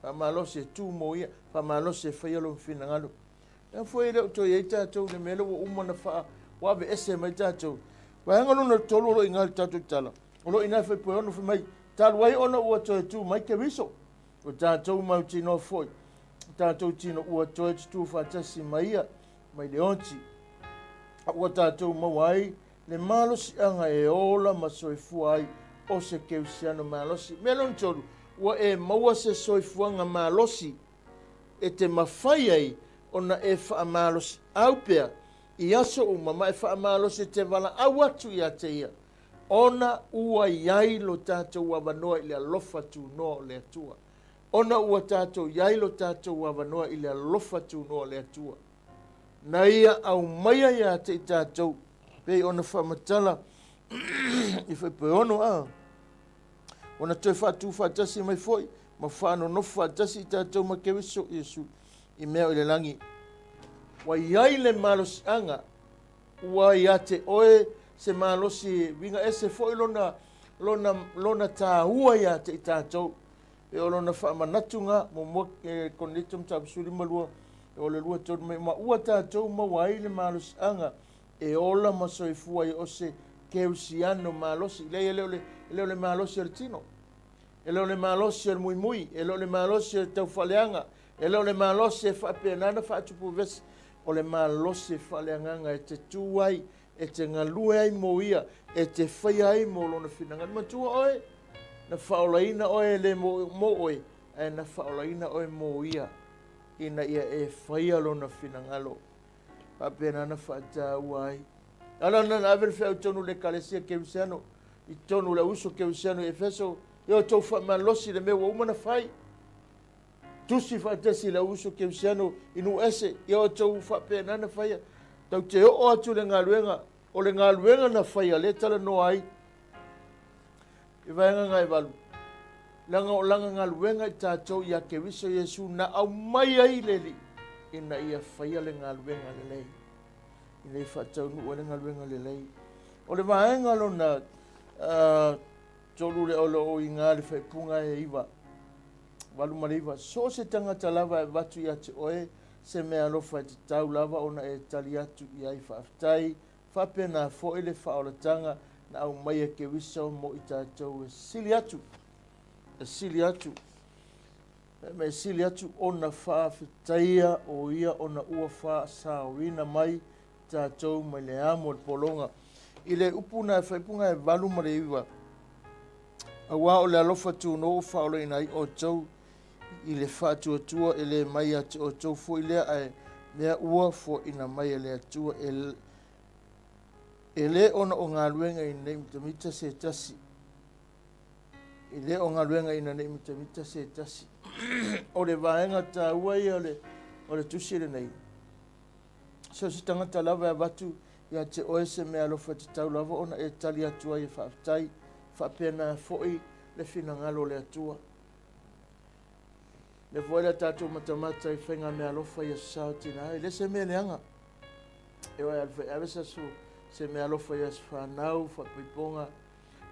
Speaker 1: Whamalosi e tū mo ia. Whamalosi e whaialo whinangalo. Nā fwoi leo toi e tātou le mele wa umana wha. Wawe ese mai tātou. Wahanga luna tolu olo ingali tātou tala. Olo ina whai poe ono whamai. Tālu ai ona ua toi tū mai ke riso. O tātou mau tino fwoi. Tātou tino ua toi tū whatasi maia. Mai leonti. Ua tātou mawai. Le malosi anga e ola ma soifua ai. O se keusiano malosi. Melon tolu. Ua e maua se soifuanga malosi. E te mawhai ai. Ona e wha malosi aupea. I aso umama e wha malosi te wala awatu ia te ia. Ona ua iai lo tātou wawanoa i le alofa tu noa le atua. Ona ua tātou iai lo tātou wawanoa i le alofa tu noa le atua. Na ia au maia ia te i tātou. Pei ona whamatala. I whaipe ono a. Ona toi whatu whatasi mai foi. Ma whano no whatasi i tātou ma kewiso Iesu. I mea o le langi. Wa iai le malosi anga. Ua ia te oe. Se malosi winga ese foi lona tāua ia te i tātou. E o lona whaamanatunga mo mua konditum tāpusuri malua. E o le lua tōru mai. Ma ua tātou mawai le malosi anga. E ola masoifua i o se keusiano malosi. Leo le malosi al tino. E leo le malosi al mui mui. E leo le malosi al tau whaleanga. E leo le malosi e whapenana whaatupu vesi. O le malosi e whaleanganga e te tuai. E te ngalue ai mo ia, e te whai ai mo lona whinanga. Matua oe, na whaolaina oe le mo oe, e na whaolaina oe mo ia, ina ia e whai alona whinangalo. Papena na whaatau ai. Ala na awere whau tonu le kalesia keusiano, i tonu le uso keusiano Efeso, e o tau whamalosi le mewa umana whai. Tusi whaatesi le uso keusiano inu ese, e o tau whapena na whaia. Tau te o atu le ngaluenga, o le ngaluenga na whaia le tala no ai. I vaenga ngai walu. Langa o langa ngaluenga i tātou i a ke wiso Iesu na au mai ai leli. Ina ia whaia le ngaluenga le lei. I nei whatau nu le ngaluenga le lei. O le vaenga lo na tolu le olo o i ngā le whaipunga e iwa. Walu mariwa. So se tangata lava e watu i ate oe. Se mea lofa e te tau lava ona e tali atu i ai whaaftai. Whapena fo ele whaolatanga na au mai ke wisa mo i tātou e sili atu. E sili atu. Me sili atu ona whaafetaia o ia ona ua wha saorina mai tātou mai le amo le polonga. I le upuna e whaipunga e walu mare iwa. Awa o le alofa tu no whaola ina i o tau. I le whātua ele mai ati o tau fo i lea ai mea ua fo ina mai ele atua ele ona o ngā luenga i nei mitamita se tasi. Ele o ngā luenga i nei mitamita se tasi. O le vaenga tā ua i o le tusi le nei. So si tangata lava e watu i a te oe se mea lofa te tau lava ona e tali atua i whaaftai. Whapena fo i le whinangalo le atua. Le voila tātou matamata i whainga mea alofa i a sao tina. Le se mea leanga. E oi alfa awesa su se mea alofa i a whanau, whapiponga.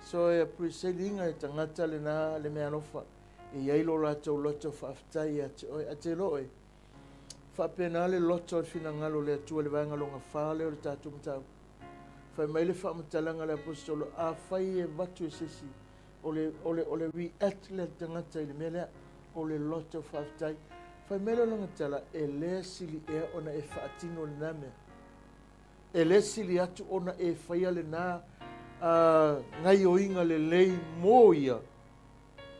Speaker 1: So e aprisailinga e tangata le nā le mea alofa. E iailo lātou loto whaaftai a te loe. Whapena le loto i whinangalo le atua le vaenga longa whale o le tātou matau. Whai mai le whaamatalanga le apostolo a whai e watu e sisi. O le react le tangata i le mea lea. O le loto whaftai. Whai mele longa tala e le sili ea ona e whaatino le nā mea. E le sili atu ona e whaia le nā ngai o inga le lei mō ia.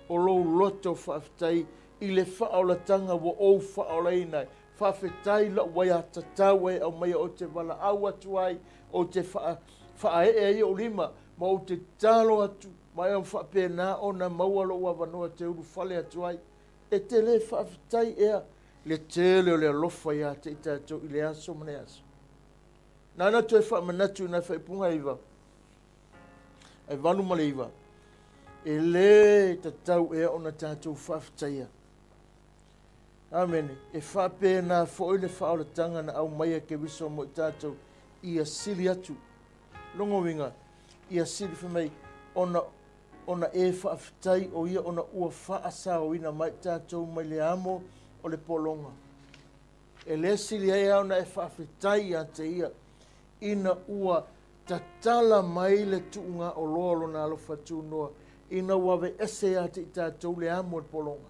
Speaker 1: O lou loto whaftai i le whaolatanga wa o whaolainai. Whawhetai la wai a tatau e au mai o te wala au atu ai o te whae e o lima ma o te talo atu mai o whapena ona maualo ua wanoa te uru whale atu ai. E te le whawhetai ea, le tele o le alofa ia te itato i le aso mane aso. Nana tu e whamanatu na whaipunga iwa. Ai wanu male iwa. E le tatau ea ona tātou whawhetai ea. Amen. E whapena fo i le whaolatanga na au maia ke wiso mo i tātou i a sili atu. Longo winga, i a sili whamai ona ona e whaafitai o ia ona ua whaasawina mai tātou mai le amo o le polonga. E le sili e au na e whaafitai a te ia ina ua tatala mai le tuunga o lolo na alofa tūnoa ina wawe ese a te i tātou le amo o le polonga.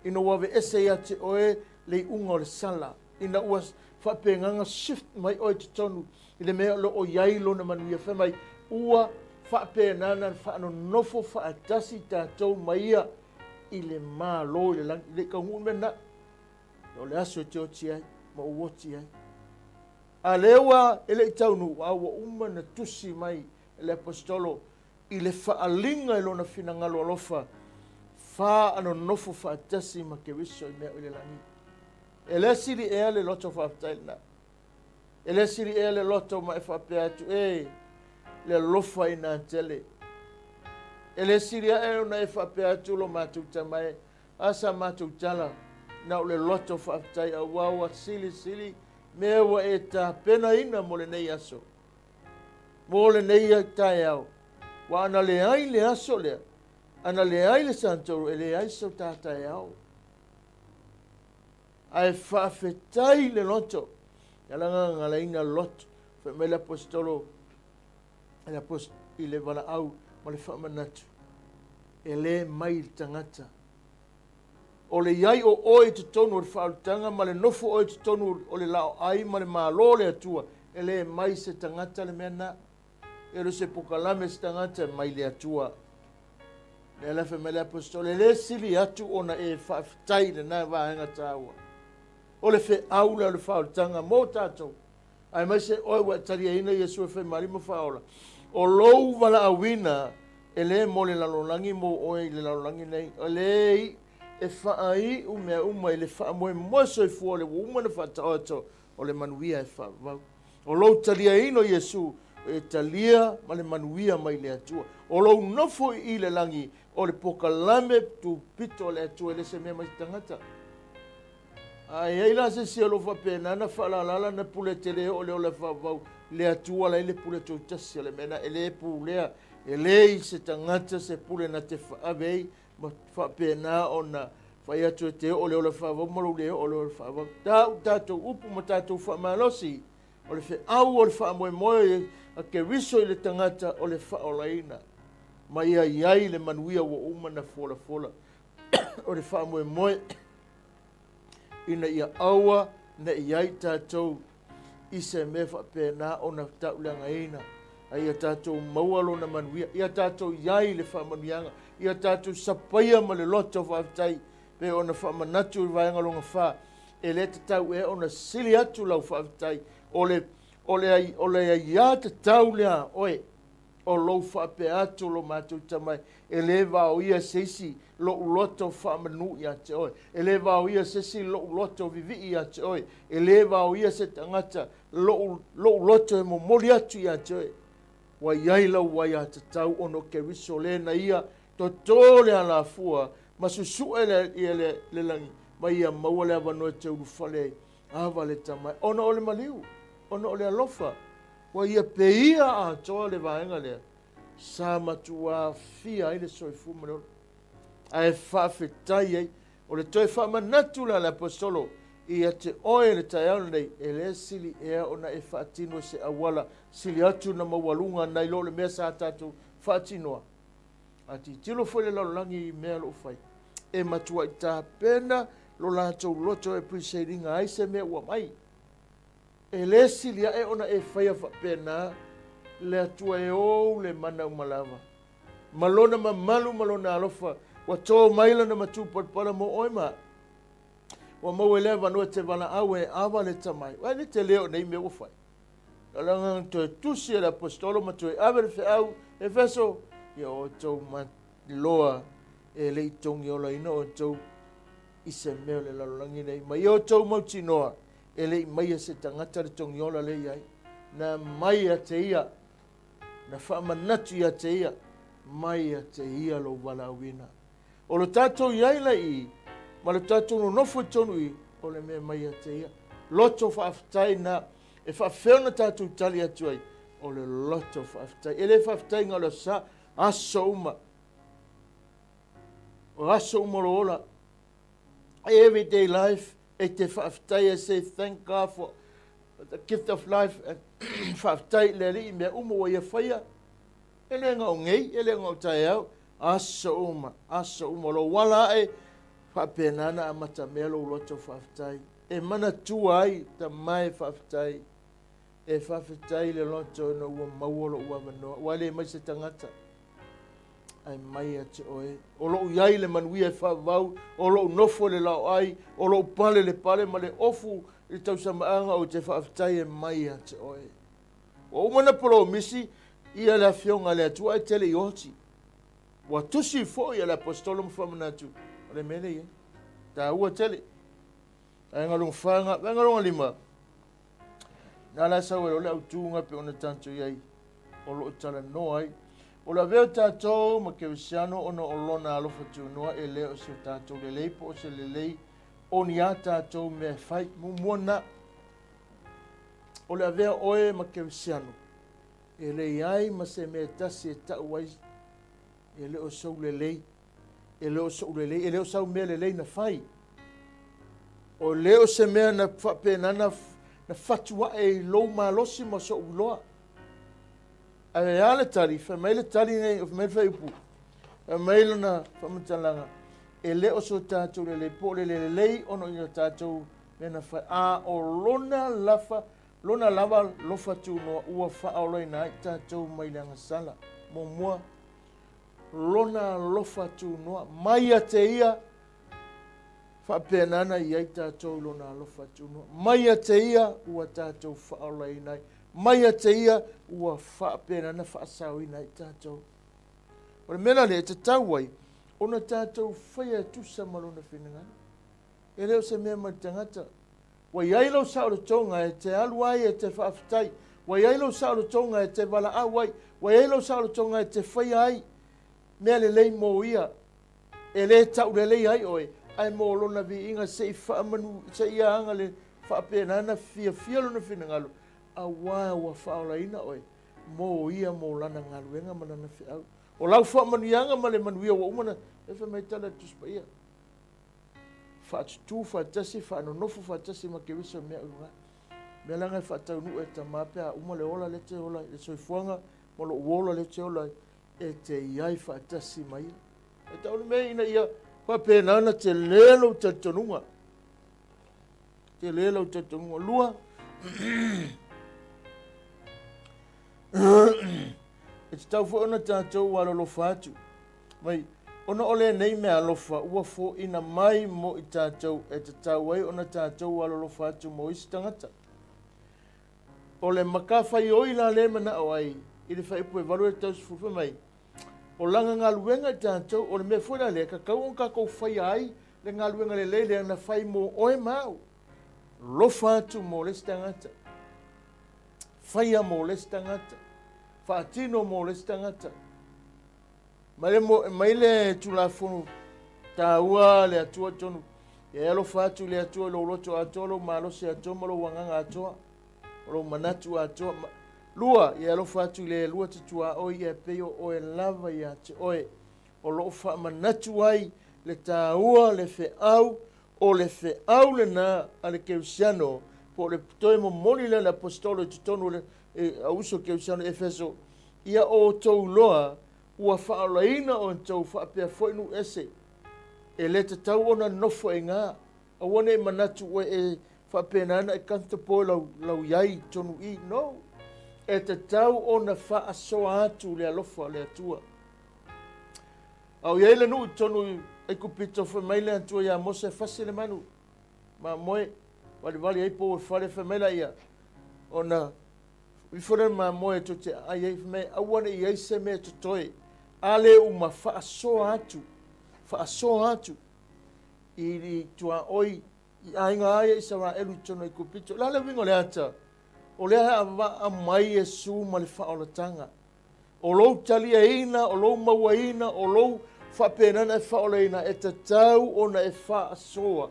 Speaker 1: Ina wawe ese a te oe le unga o le sala. Ina ua whapenganga shift mai oi te tonu i le mea lo o yailo na manuia whamai ua whapenana whaano nofo whaatasi tātou maia i le mālo i le langi le kaungu mena o le aso e te oti ai ma uoti ai a lewa ele i taunu a ua uma na tusi mai le apostolo i le whaalinga i lona finangalo alofa wha ano nofo whaatasi ma ke wiso i mea o le langi e le siri ea le loto whaaftailna e le siri ea le loto ma e whapea atu le lofa i nā tele. E le siria e ona e whapea tulo mātou tamai, asa mātou tala, na o le loto whaptai a wawa sili, mewa e tā pena ina mo le nei aso. Mo le nei a tai au. Wa ana le ai le aso lea, ana le ai le santoru, e le ai so tā tai au. Ai whawhetai le loto, alanga ngalaina loto, me le apostolo, e apos i le wala au ma le whamanatu. E le mai le tangata. O le iai o oi te tonu o le whautanga ma le nofo oi te tonu o le lao ai ma le mālo le atua. E le mai se tangata le mea na. E lo se pokalame se tangata mai le atua. Le lefe me le apostole. Le sili atu ona e whaafitai le na wahenga tāua. O le FAAOLA o le whautanga mō tātou. Ai mai se oi wa taria ina Yesu e whai marima whaola. O lou wala awina e le mo le lalolangi mo oi le lalolangi nei. O le e whaai umea uma i le whaamoe moso i fua le umana whataoto o le manuia e whaavau. O lou taria ina Yesu e talia ma le manuia mai le atua. O lou nofo i le langi o le pokalame tu pito le atua e le se mea mai tangata. Ai ei la se sielo fa pena na falalala na pule tele o le o le vavau le atua la le pule to tasi le mena ele pule ele se tangata se pule na te avei ma fa pena ona fa ia to te o le vavau mo le o le vavau ta to upu mo ta to fa malosi o le fe au o le fa mo a ke riso le tangata o le fa olaina ma ia iai le manuia o uma na fola o le fa mo ina ia aua na iai tātou i se me whapena o na tauleanga ina. Ia tātou maualo na manuia, ia tātou iai le whamanuianga, ia tātou sapaia ma le loto whaafitai, pe o na whamanatu i vaianga longa wha, e le tatau e o na sili atu lau whaafitai, o le ia tatau lea oe, o lou whape atu lo mātou tamai, e le vau ia seisi lo loto whamanu ia te oe, e le vau ia seisi lo loto vivi ia te oe, e le vau ia se tangata lo loto e momoli atu ia te oe, wa iai lau wai a tatau ono ke riso le na ia to tole a la fua, ma susu e le langi, ma ia maua le avanoe te urufale, ava le tamai, ono ole maliu, ono ole alofa, wa ia peia a toa le vaenga lea. Sa matua fia ai le soifu mano. Ai whawhetai ei. O le toi whamanatu la le apostolo. Ia te oe le taiao nei. E le sili ea ona e whaatino se awala. Sili atu na mawalunga nai lo le mea sa tatu whaatinoa. Ati tilo foi le laulangi mea lo fai. E matua i tā pena lo lātou loto e priseiringa ai se mea ua mai. E le silia e ona e whaia whapena le atua e o le mana umalawa. Malona mamalu malona alofa wa tō maila na matu parpara mo oima. Wa mau e lea vanua te wana au e awa le tamai. Wa ni te leo nei me wafai. Alanga to e tusi e le apostolo matu e awa le FAAO Efeso. Ia o tō loa e le itongi ola ina o tō i se meo le lalolangi nei. Ma i o tō mauti noa. E le mai se tangata le tongiola le iai. Na mai a te ia. Na whamanatu ia te ia. Mai a te ia lo wala wina. O lo tātou iai la i. Ma lo tātou no nofo tonu i. O le mea mai a te ia. Loto whaafitai na. E whaafeona tātou tali atu ai. O le loto whaafitai. E le whaafitai ngā lo sa. Aso uma. O aso umorola. Everyday life, e te whaafitai e say thank God for the gift of life, and whaafitai le ri mea umo wa ia whaia. Ele ngau ngei, ele ngau tai au, aso umoro wala e whaapenana a mata mea lo loto whaafitai. E mana tua ai ta mai whaafitai. E whaafitai le loto no ua mauolo ua manoa. Wale mai se tangata. Ai mai ate oe. O lo iai le manuia e whaavau. O lo nofo le lao ai. O lo pale le pale ma le ofu i tau samaanga o te whaafitai e mai ate oe. O umana polo misi ia la fionga le atua e tele i oti. Wa tusi fo ia le apostolum whamanatu. O le mele ie. Ta ua tele. Ai ngalung whanga. Ai ngalung alima. Nā la sau e o le au tūnga pe ona tanto iai. O lo tala no ai. O la veo tātou ma ke wisiano ona o lona alofa tūnoa e leo se tātou le leipo o se le lei. O ni a tātou me whai mumuana. O la veo oe ma ke wisiano. E le iai ma se me tasi e tau wai. E leo sau le lei. E leo sau le lei. E leo sau mea le lei na whai. O leo se mea na whapenana na fatua e lou malosi ma so uloa. Ai ale tali, fa mai le tali nei of mai fa upu. Mai na fa mtalanga. E le o so tātou le po le lei ono ina tātou mena fa a o lona lava lofa tu no ua fa o loi na tātou mai langa sala. Mo mua lona lofa tu no mai ate ia whapenana i ai tātou lona alofa tūnua. Mai a te ia ua tātou whaolai nei. Mai a te ia ua whapenana whaasau i nei tātou. O le mena le te tauai, ona tātou whaia tusa malona whenangana. E leo se mea mai tangata. Wa iai lau saoro tonga e te aluai e te whaafitai. Wa iai lau saoro tonga e te wala awai. Wa iai lau saoro tonga e te whaia ai. Mea le lei mō ia. E le tau le lei ai oe. Ai mo lona vi inga se whaamanu, se ia anga le whaapenana fia lona whinangalo. A wa whaolaina oe. Mo ia mo lana ngaluenga manana whiau. O lau whaamanu ianga ma le manuia wa umana. E wha mai tala tuspa ia. Whaatutu, whaatasi, whaanonofo, whaatasi ma ke wisa mea urunga. Mea langa e whaataunu e ta mapea uma le ola le te ola. E soifuanga mo lo uola le te ola. E te iai whaatasi mai. E taunu mea ina ia. Whapenana te lelo te tonunga. Te lelo te tonunga. Lua. E te tau fo ona tātou wala lofa atu. Mai, ona ole nei mea lofa ua fo ina mai mo i tātou e te tau ai ona tātou wala lofa atu mo isi tangata. Ole makawhai oi la le mana o ai. I le whaipu e waru e tau sifufa mai. O langa ngā luenga i tātou, o le mea fuera le, ka kau on ka kou whai ai, le ngā luenga le leile ana whai mō oe mau. Lofa atu mō les tangata. Whaia mō les tangata. Whaatino mō les tangata. Mai le tula whunu, tā ua le atua tonu. E alofa atu le atua lo roto atua, lo malose atua, lo wanganga atua, lo manatu atua. Lua, ia alofa atu le lua tutua oi e peo o e lava ia te oe. O lo wha manatu ai le tāua le whiau o le whiau le nā a le keusiano po le toi mo moni le apostolo te tonu le auso keusiano Efeso. Ia o tau loa ua whaalaina o tau whaapea whainu ese. E le te tau ona nofo e ngā. A wane manatu ue e whaapenana e kanta po lau iai tonu i. No. E te tau o na whaasoa atu le alofa le atua. Au iei le nuu tonu e kupito whamai le atua ia mose whasi le manu. Ma moe, wali ei po e whare whamai la ia. O na, wifore ma moe to te ai ei whamai, awane i ei se mea tutoe. Ale uma whaasoa atu. Whaasoa atu. I tua oi, i ainga aia i sawa elu tonu e kupito. Lale wingo le ata. O lea a mai e su ma le whaolataga. O lou tali e ina, o lou maua ina, o lou whapenana e whaoleina, e te tau o na e whaasoa.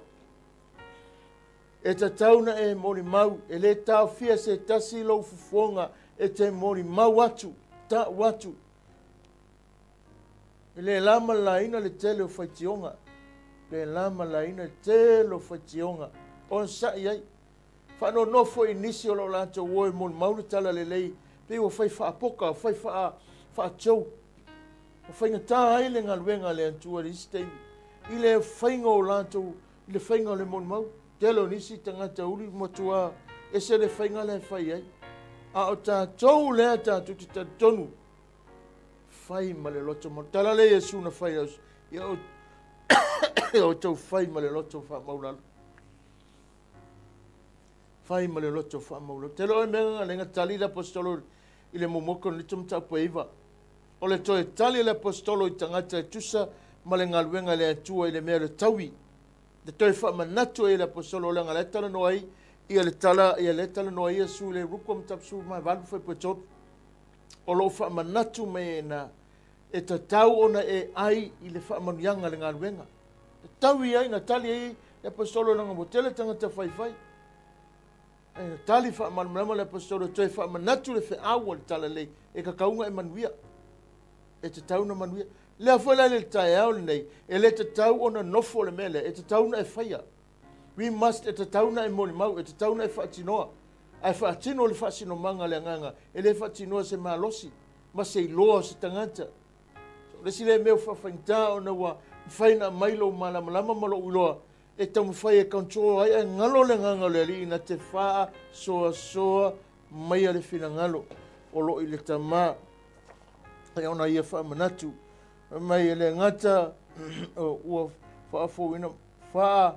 Speaker 1: E te tau na e mori mau, e le tau fia se tasi lou fufuonga, e te mori mau atu, ta watu. Le lama laina le tele o whaitionga. Le lama laina le tele o whaitionga. On sa iai. Whano nofo inisi o lo lanto woe mon mauna tala le lei. Pe o whai whaapoka, o whai whaatau. O whai ngata ai le ngaluenga le antua ristei. I le whainga o lanto, i le whainga le mon mau. Telo nisi tangata uli motua. E se le whainga le whai ai. A o tātou lea tātou te tātonu. Whai ma le loto mo. Tala le Yesu na whai aus. Ia o tau whai ma le loto wha maulala. Whai ma le loto wha maulala. Te loe mea le tali le apostolo i le momoko ni tum tau paiva. O le toe tali le apostolo i tangata e tusa ma le ngaluenga le atua i le mea le taui. Le toe wha manatu e le apostolo o le ngaletala no ai. Ia le tala no ia su le rukom tapsu mai valu foi potot. O lo fa manatu me na e tatau ona e ai i le fa manuanga le ngaluenga. Tau ia na tali ai le apostolo nga motele tanga te fai. E tali fa manama le apostolo toi fa manatu le fe awa le tala lei e ka kaunga e manuia. E tatau na manuia. Le afola le tai au nei e le tatau ona nofo le mele e tatau na e faia. We must e tauna e moni mau, e tauna e whaatinoa. Ai whaatino le whaasino manga le nganga, e le whaatinoa se malosi, ma se iloa se tangata. So, le si le meo whawhainta o na wa whaina mailo malama malo uloa, e tamu whai e control ai, e ngalo le nganga le ali, na te whaa soa mai ale whina ngalo, o lo i le tama, e ona ia wha manatu, mai e le ngata, ua whaafo whaa,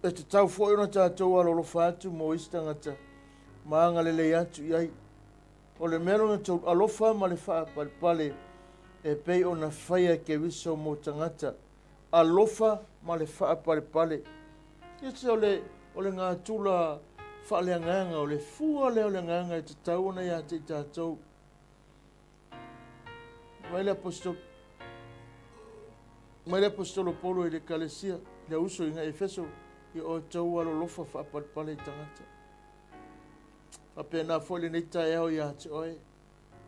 Speaker 1: e te tau fo ona tātou alolo whātu mo istangata maanga lele atu iai. O le mero na tau alofa ma le wha pale e pei ona whaia ke wiso mo tangata. Alofa ma le wha pale. Ia te o le ngā tula wha le nganga o le fua le o le nganga e te tau ona ia te tātou. Mai le apostolo Paulo i le Kalesia, le uso i ngā Efeso, i o tau alo lofa whaapalpale i tangata. Apena fo le nei tae au ia te oe,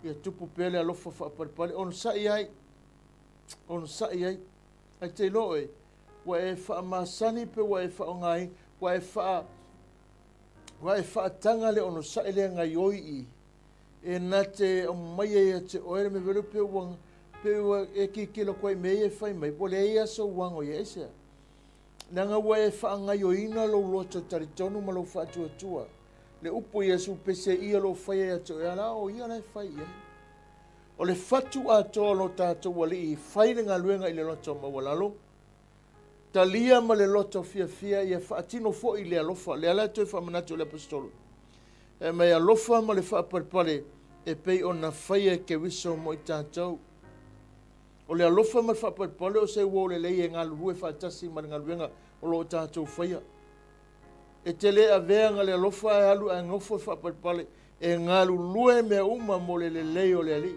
Speaker 1: ia tupu pele a lofa whaapalpale. On sa i ai, ai te loe, wa e whaamasani pe wa e whaongai, wa e whaatanga le ono sa i le ngai oi i. E na te o mai e te oe me veru pe wang, pe wa e ki kilo koe mei e whai mai, po le ea so wango i esea. Nanga wa e whaangai o ina lo loto taritonu ma lo whaatuatua. Le upo Yesu pese ia lo whai e ato e ala o ia nei whai ia. O le whatu atoa lo tātou wali i whai le ngā luenga i le loto mawalalo. Talia ma le loto fia i e whaatino fo i le alofa. Le ala toi whamanatu le apostolo. E mei alofa ma le whaaparpale e pei o na whai e ke wiso mo i tātou. O le alofa ma whapapale o se wo le lei e ngā lurue whaatasi ma ngā luenga o lo tātou whaia. E te le a vea ngā le alofa e alu a ngofo whapapale e ngā lurue mea uma mo le lei o le ali.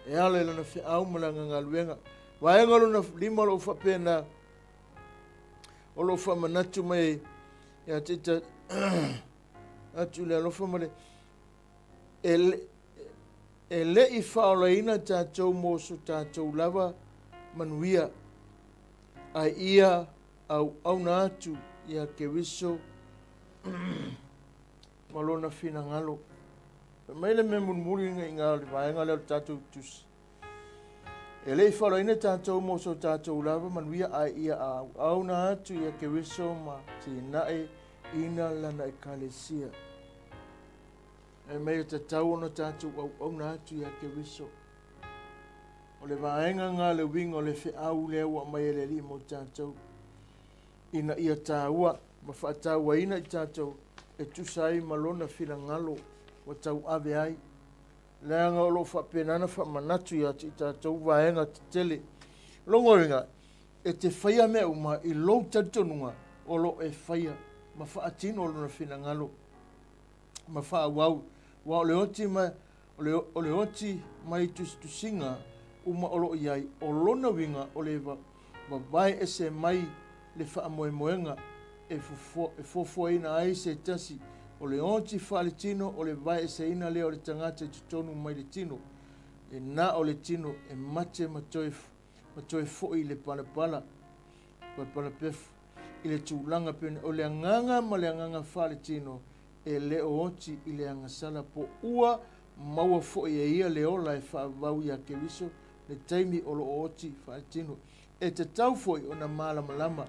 Speaker 1: E ale lana whi aumala ngā luenga. Waenga luna lima lo whapena o lo whamanatu mai e a tita atu le alofa ma le e le i whaolaina tātou mōsu tātou lava manuia a ia au na atu ia ke wiso malona whina ngalo. Mai le me munmuri i ngā le vaenga leo tātou tusi. E le i whaolaina tātou mōsu tātou lava manuia a ia au na atu ia ke wiso ma tinae ina lana e kalesia. E mei te tau ono tātou au na atu ia ke wiso. O le vaenga ngā le wingo le whi au lea ua mai le li mo tātou. Ina ia tāua, ma whaataua ina i tātou, e tusai malona whina ngalo wa tau ave ai. Leanga o lo whapenana whamanatu ia i tātou vaenga te tele. Longoringa, e te whaia mea uma i lou tatonunga o lo e whaia, ma whaatino o lona whina ngalo. Ma whaawau. Wa o le oti mai tusinga uma olo iai o lona winga o le vai ese mai le whaamoemoenga e fofoina ai se tasi o le oti whaalitino o le vai ese ina leo le tangata i tutonu mai le tino e na o le tino e mate ma toe fo i le pala pefu i le tūlanga pene o le anganga ma le anganga whale tino e le o oti i le angasala po ua maua fo i e ia le ola e whaavau ia ke wiso le taimi o lo oti whale tino e te tau fo i o na malama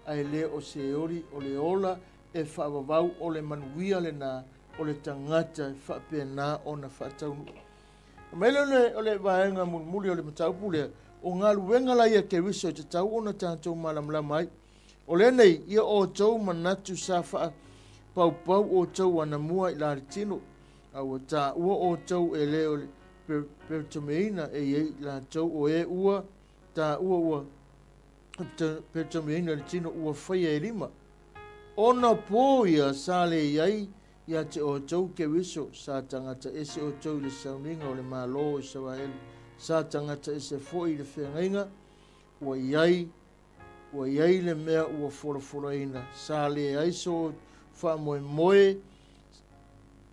Speaker 1: ai le o se ori o le ola e whaavau o le manuia le na o le tangata e whaapena o na whaataunu. Maile o le vaenga muli o le mataupu le o ngā luenga la ia ke wiso te tau o na tātou malama ai. O le nei ia o tau manatu sa wha pau o tau ana mua i la tino. Au ta ua o tau e le o le 𝚟𝚑𝚘𝚎𝚘𝚜 e iei la tau o e ua ta ua 𝚟𝚑𝚘𝚘𝚜 le tino ua whaia e lima. Ona po ia sa le iai ia te o tau ke wiso sa tangata ese o tau le sauninga o le malo o Israel sa tangata ese foi le whengainga ua iai le mea ua whora sa le aiso whamoe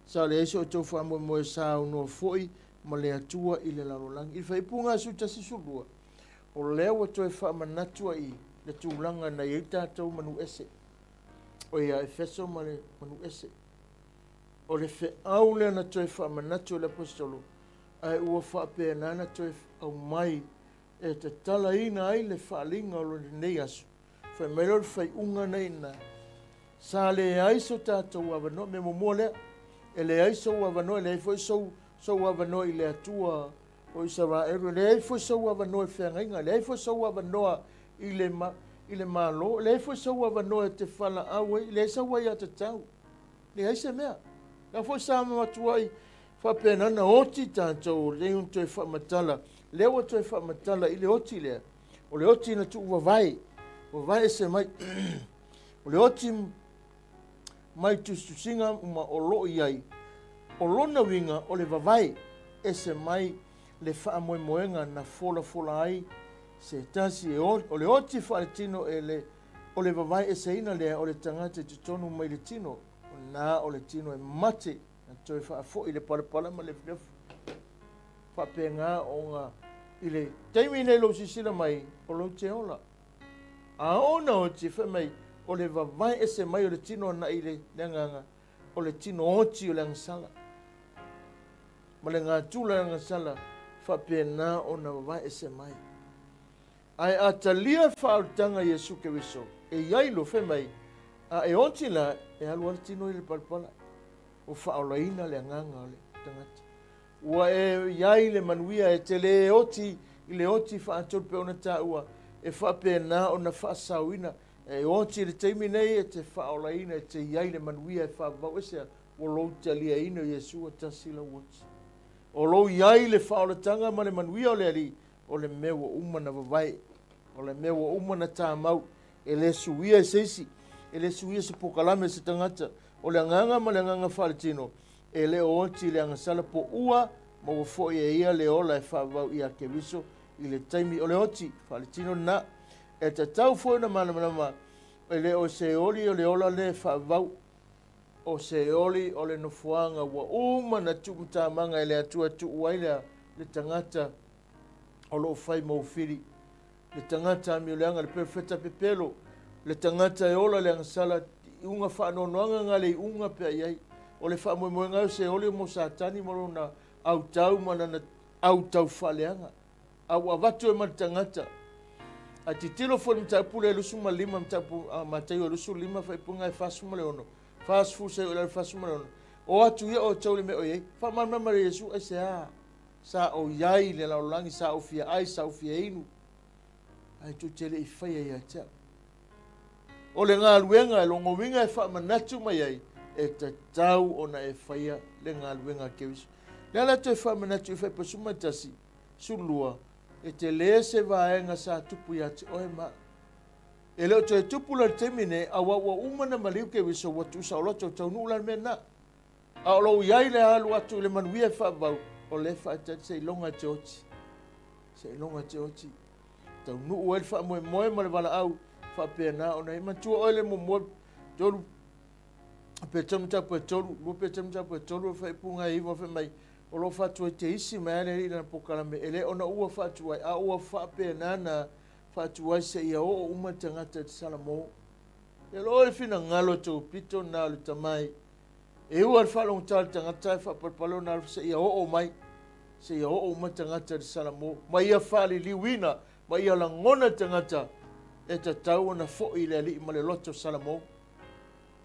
Speaker 1: sa le aiso o tau whamoe sa unua foi ma le atua i le lalolangi i whaipunga su tasi sulua o leo o toi whamanatua i le tūlanga na i tātou manu ese o ia Efeso ma le manu ese o le FAAOLA na toi whamanatu le apostolo ai ua whaapena na toi au mai e te tala ina ai le whaalinga o le nei asu whai mero le whai unga nei na sa le aiso tātou awano me mumua lea e le aiso awano e le aifo sou awano i le atua o Israel le aifo sou awano e whengainga le aifo sou awano i le malo le aifo sou awano e te whala awe le aisa wai a te tau le aisa mea ka fo sa matuai fa pena na oti tātou le un toi fa matala le o toi fa matala i le oti le o le oti na tu vai se mai o le oti mai tu singa uma o lo iai o lona winga o le vai ese mai le fa moenga na fola ai se tasi e o le oti fa tino e le o le vai ese ina le o le tangata te tonu mai le tino na o le tino e mate na toi fo i le pala ma le fa penga o nga i le taimi nei lo sisila mai o lo te ola a ona o te fa mai o le vavai ese mai o le tino na i le nganga o le tino oti o le ngasala ma le ngā tula ngasala fa pena o na vavai ese mai ai atalia whautanga Yesu ke wiso e iai lo fe mai a e oti la e alu al tino i le palpala o whaolaina le nganga o le tangata ua e iai le manuia e te le oti i le oti whaatol pe ona ta ua e whapena o na whaasauina e oti le teimi nei e te whaolaina e te iai le manuia e whaavau esea o lou te lia ino Yesu a tasila wati o lou iai le whaolatanga ma le manuia o le ali o le mewa umana vavai o le mewa umana tā mau e le suia e seisi e le suia se pokalame se tangata o le anganga ma le anganga whaletino e le oti le angasala po ua ma ua foi e ia le ola e whaavau ia ke wiso i le taimi o le oti whaletino na e te tau foi na manama e le o se oli o le ola le whaavau o se oli o le nofuanga ua uma na tukutamanga e le atua tu uaila le tangata o lo fai maufiri le tangata mi o le anga le perfeta pepelo le tangata e ola le angasala unga whaanonoanga ngā le unga pe ai o le whaamoemoenga se ole mo satani mo na au tau mana na au tau whaleanga au avatu e matangata a ti tilo fo mtapule lusu malima mtapu matayo lusu lima whaipunga e whasuma le ono whasfu se o le whasuma le ono o atu ia o tau le me o iei whamama le Yesu e se a sa o iai le laulangi sa o fia ai sa o fia inu ai tu tele i whaia ia tea o le ngā luenga e longo winga e whamanatu mai ai e te tau o na e whaia le ngā luenga ke wiso. Le ala te whamanatu e whaipasuma tasi sulua e te lea se vaenga sa tupu ia te oe maa. E leo te tupu la temine a wawa umana maliu ke wiso watu sa oloto tau nuulan me na. A olo iai le halu atu le manuia e whavau o le whaatati se ilonga te oti. Se ilonga te oti. Tau nuu e wha moe moe ma le wala au whapea na o nei. Matua oe le mo moe tolu pe tamu tapu e tolu. Lua pe tamu tapu e tolu e whaipunga e iwa wha mai o lo fatu te isi mai le ina pokalame ele ona ua fatu ai a ua fape nana fatu ai se ia o uma tangata te salamo e lo e fina ngalo tau pito na le tamai e ua le whalong tal tangata e whapalpalo na se ia o mai se ia o uma tangata te salamo mai ia whali liwina mai ia langona tangata e ta tau na fo i le ali ma le loto salamo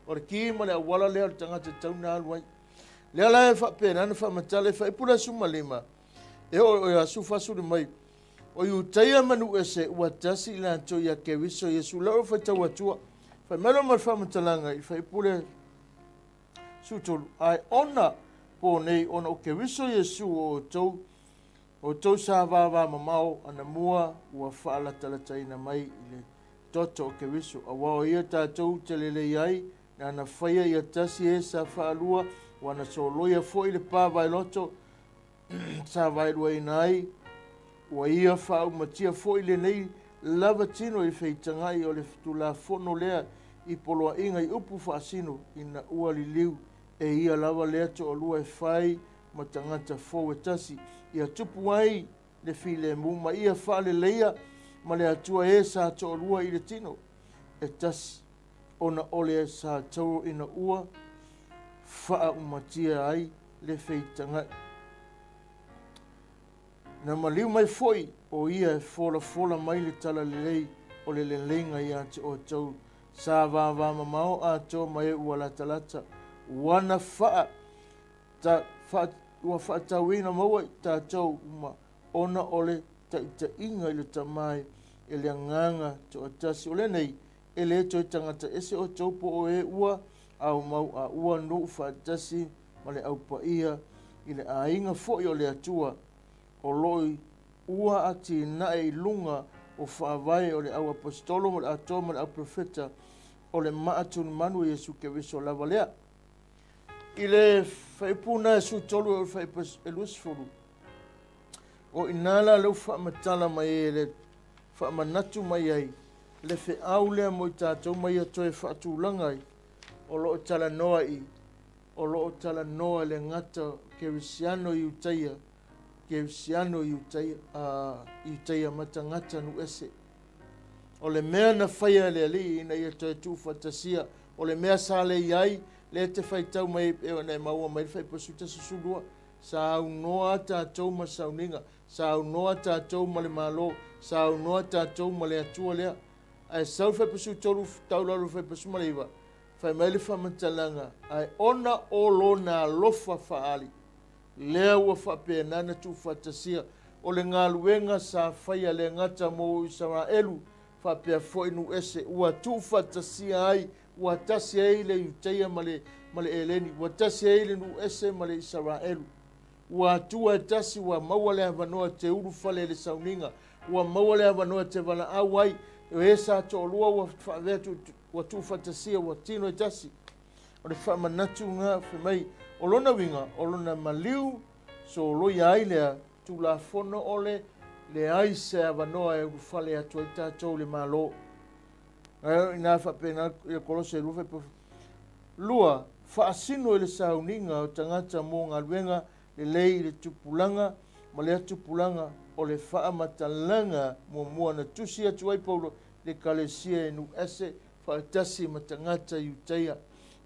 Speaker 1: o le ki ma le awala lea le tangata tau na aluai le ala e whapena na whamatale whaipura suma lima e o ia sufasu le mai o iu taia manu e se ua tasi ila anto ia ke wiso Yesu lau whaitau atua whaimelo ma whamatalanga i whaipure sutolu ai ona po nei ona o ke wiso Yesu o tau sa vava mamao ana mua ua whaalatalaina mai i le toto o ke wiso a wao ia tātou te lele iai na ana whaia ia tasi e sa whaalua wana so loia fo i le pāwai loto sa vai rua inai ua ia whau matia fo i le nei lava tino i wheitangai o le tula fono lea i poloa inga i upu whaasino ina ua li liu e ia lava lea to o lua e whai ma tangata fo e tasi ia tupu ai le file mu ma ia whale leia ma le atua e sa to o lua i le tino e tasi ona ole sa tau ina ua faa umatia ai le feitanga. Na maliu mai foi o ia e fola mai le tala lelei o le lelenga ia te o tau sa vava mamao a tau mai ua latalata. Wana faa ua faa tawina maua ta tau uma ona ole ta inga ile tamai ele nganga to atasi ole nei ele to tangata ese o tau po o e ua au mau a ua no fatasi male au paia ile ainga fo yo le atua o loi ua ati na e lunga o whaavai o le au apostolo mo le ato mo le au profeta o le maatu manu Yesu ke viso lava lea ile whaipuna e su tolu o whaipas elusfuru o inala leu whaamatala mai e le whaamanatu mai ai le whaau lea mo i tātou mai ato e whaatulanga ai o loo tala noa i, o loo tala noa le ngata kerisiano i utaia, kerisiano i utaia mata ngata nu ese. O le mea na whaia le ali ina ia toi tu fatasia, o le mea sa le iai, le te whaitau mai ewa nei maua mai whai pasuta susulua, sa au noa tātou ma sauninga, sa au noa tātou ma le malo, sa au noa tātou ma le atua lea, ai sau whai pasuta taularu whai pasuma le iwa, fai mai le whamatalanga, ai ona o lona lofa whaali. Lea ua whapenana tu whatasia, o le ngā luenga sa whaia le ngata mo Israelu, whapea whoinu ese, ua tu whatasia ai, ua tasi ai le utaia male eleni, ua tasi ai le nu ese male Israelu. Ua tua tasi ua maua le avanoa te uru whale le sauninga, ua maua le avanoa te wala awai, e sa to lua ua whavetu ua tu fatasia ua tino e tasi o le whaamanatu ngā whamai o lona winga, o lona maliu so loi ai lea tu la fono ole le ai se avanoa e ufale atu ai tātou le malo ina whapena i kolose lufe lua whaasino i le sauninga o tangata mō ngā luenga le lei le tupulanga ma le tupulanga o le whaamatalanga mua na tusi atu ai Paulo le kalesia e nu ese whaatasi matangata i utaia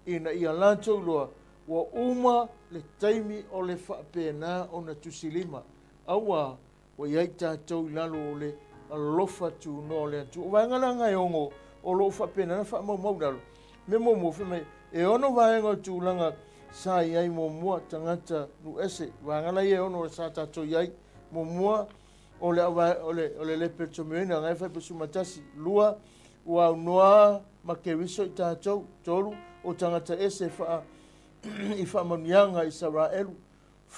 Speaker 1: ina ia lantou loa wa uma le taimi o le whaapena o na tusilima awa wa iai tātou lalo o le alofa tu no le atu o waingalanga e ongo o lo whaapena na whaamau lalo me mo whamai e ono wainga tu langa sa iai mua tangata nu ese waingala e ono sa tātou iai mua o le lepetomeina ngai whai pasumatasi lua ua noa ma ke wiso i tātou tolu o tangata ese i whaamanianga i Israelu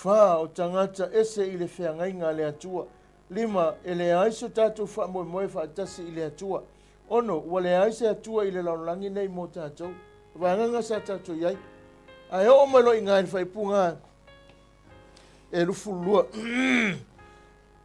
Speaker 1: o tangata ese i le whiangainga le atua lima e le aiso tātou whaamoemoe whaatasi i le atua ono ua le aise atua i le laulangi nei mo tātou wanganga sa tātou iai ai o mai lo i ngai whaipunga e rufu lua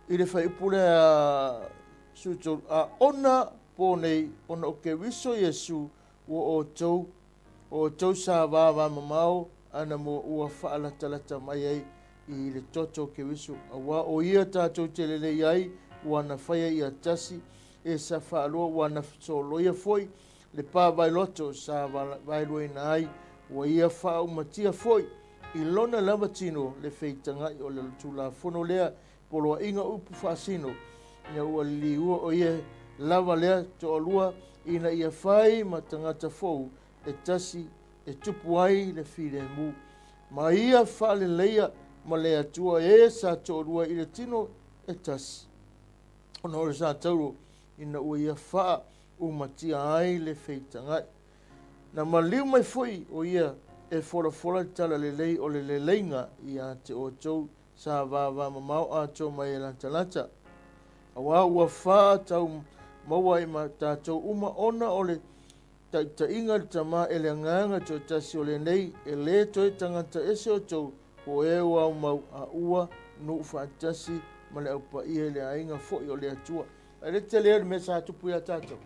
Speaker 1: i le whaipule a suto a ona po nei ona o ke wiso Yesu o tau sa vava mamao ana mo ua whaalatalata mai ai i le toto ke wisu awa o ia tātou te lele iai wana whaia i a tasi e sa whaaloa wana soloia foi le pā vailoto sa vailoi na ai wa ia whaau matia foi i lona lava tino le wheitangai o le tula fono lea poloa inga upu whaasino ia ua liua o ia lava lea to alua ina ia whai ma tangata fou e tasi e tupu ai le while mu ma ia whaale leia ma le atua e sa to alua i le tino e tasi ona ore sa tauro ina ua ia wha umatia ai le wheitangai na maliu mai foi o ia e fora tala lelei o le leleinga i a te o tau sa vava mamau a tau mai e lantalata. Awa ua wha tau maua i ma tātou uma ona o le ta inga tama e le nganga tau tasi o le nei e le toi tangata ese o tau o e wau mau a ua nu whaatasi ma le au pa ia le ainga foi o le atua. A le te lea me sa tupu ia tātou.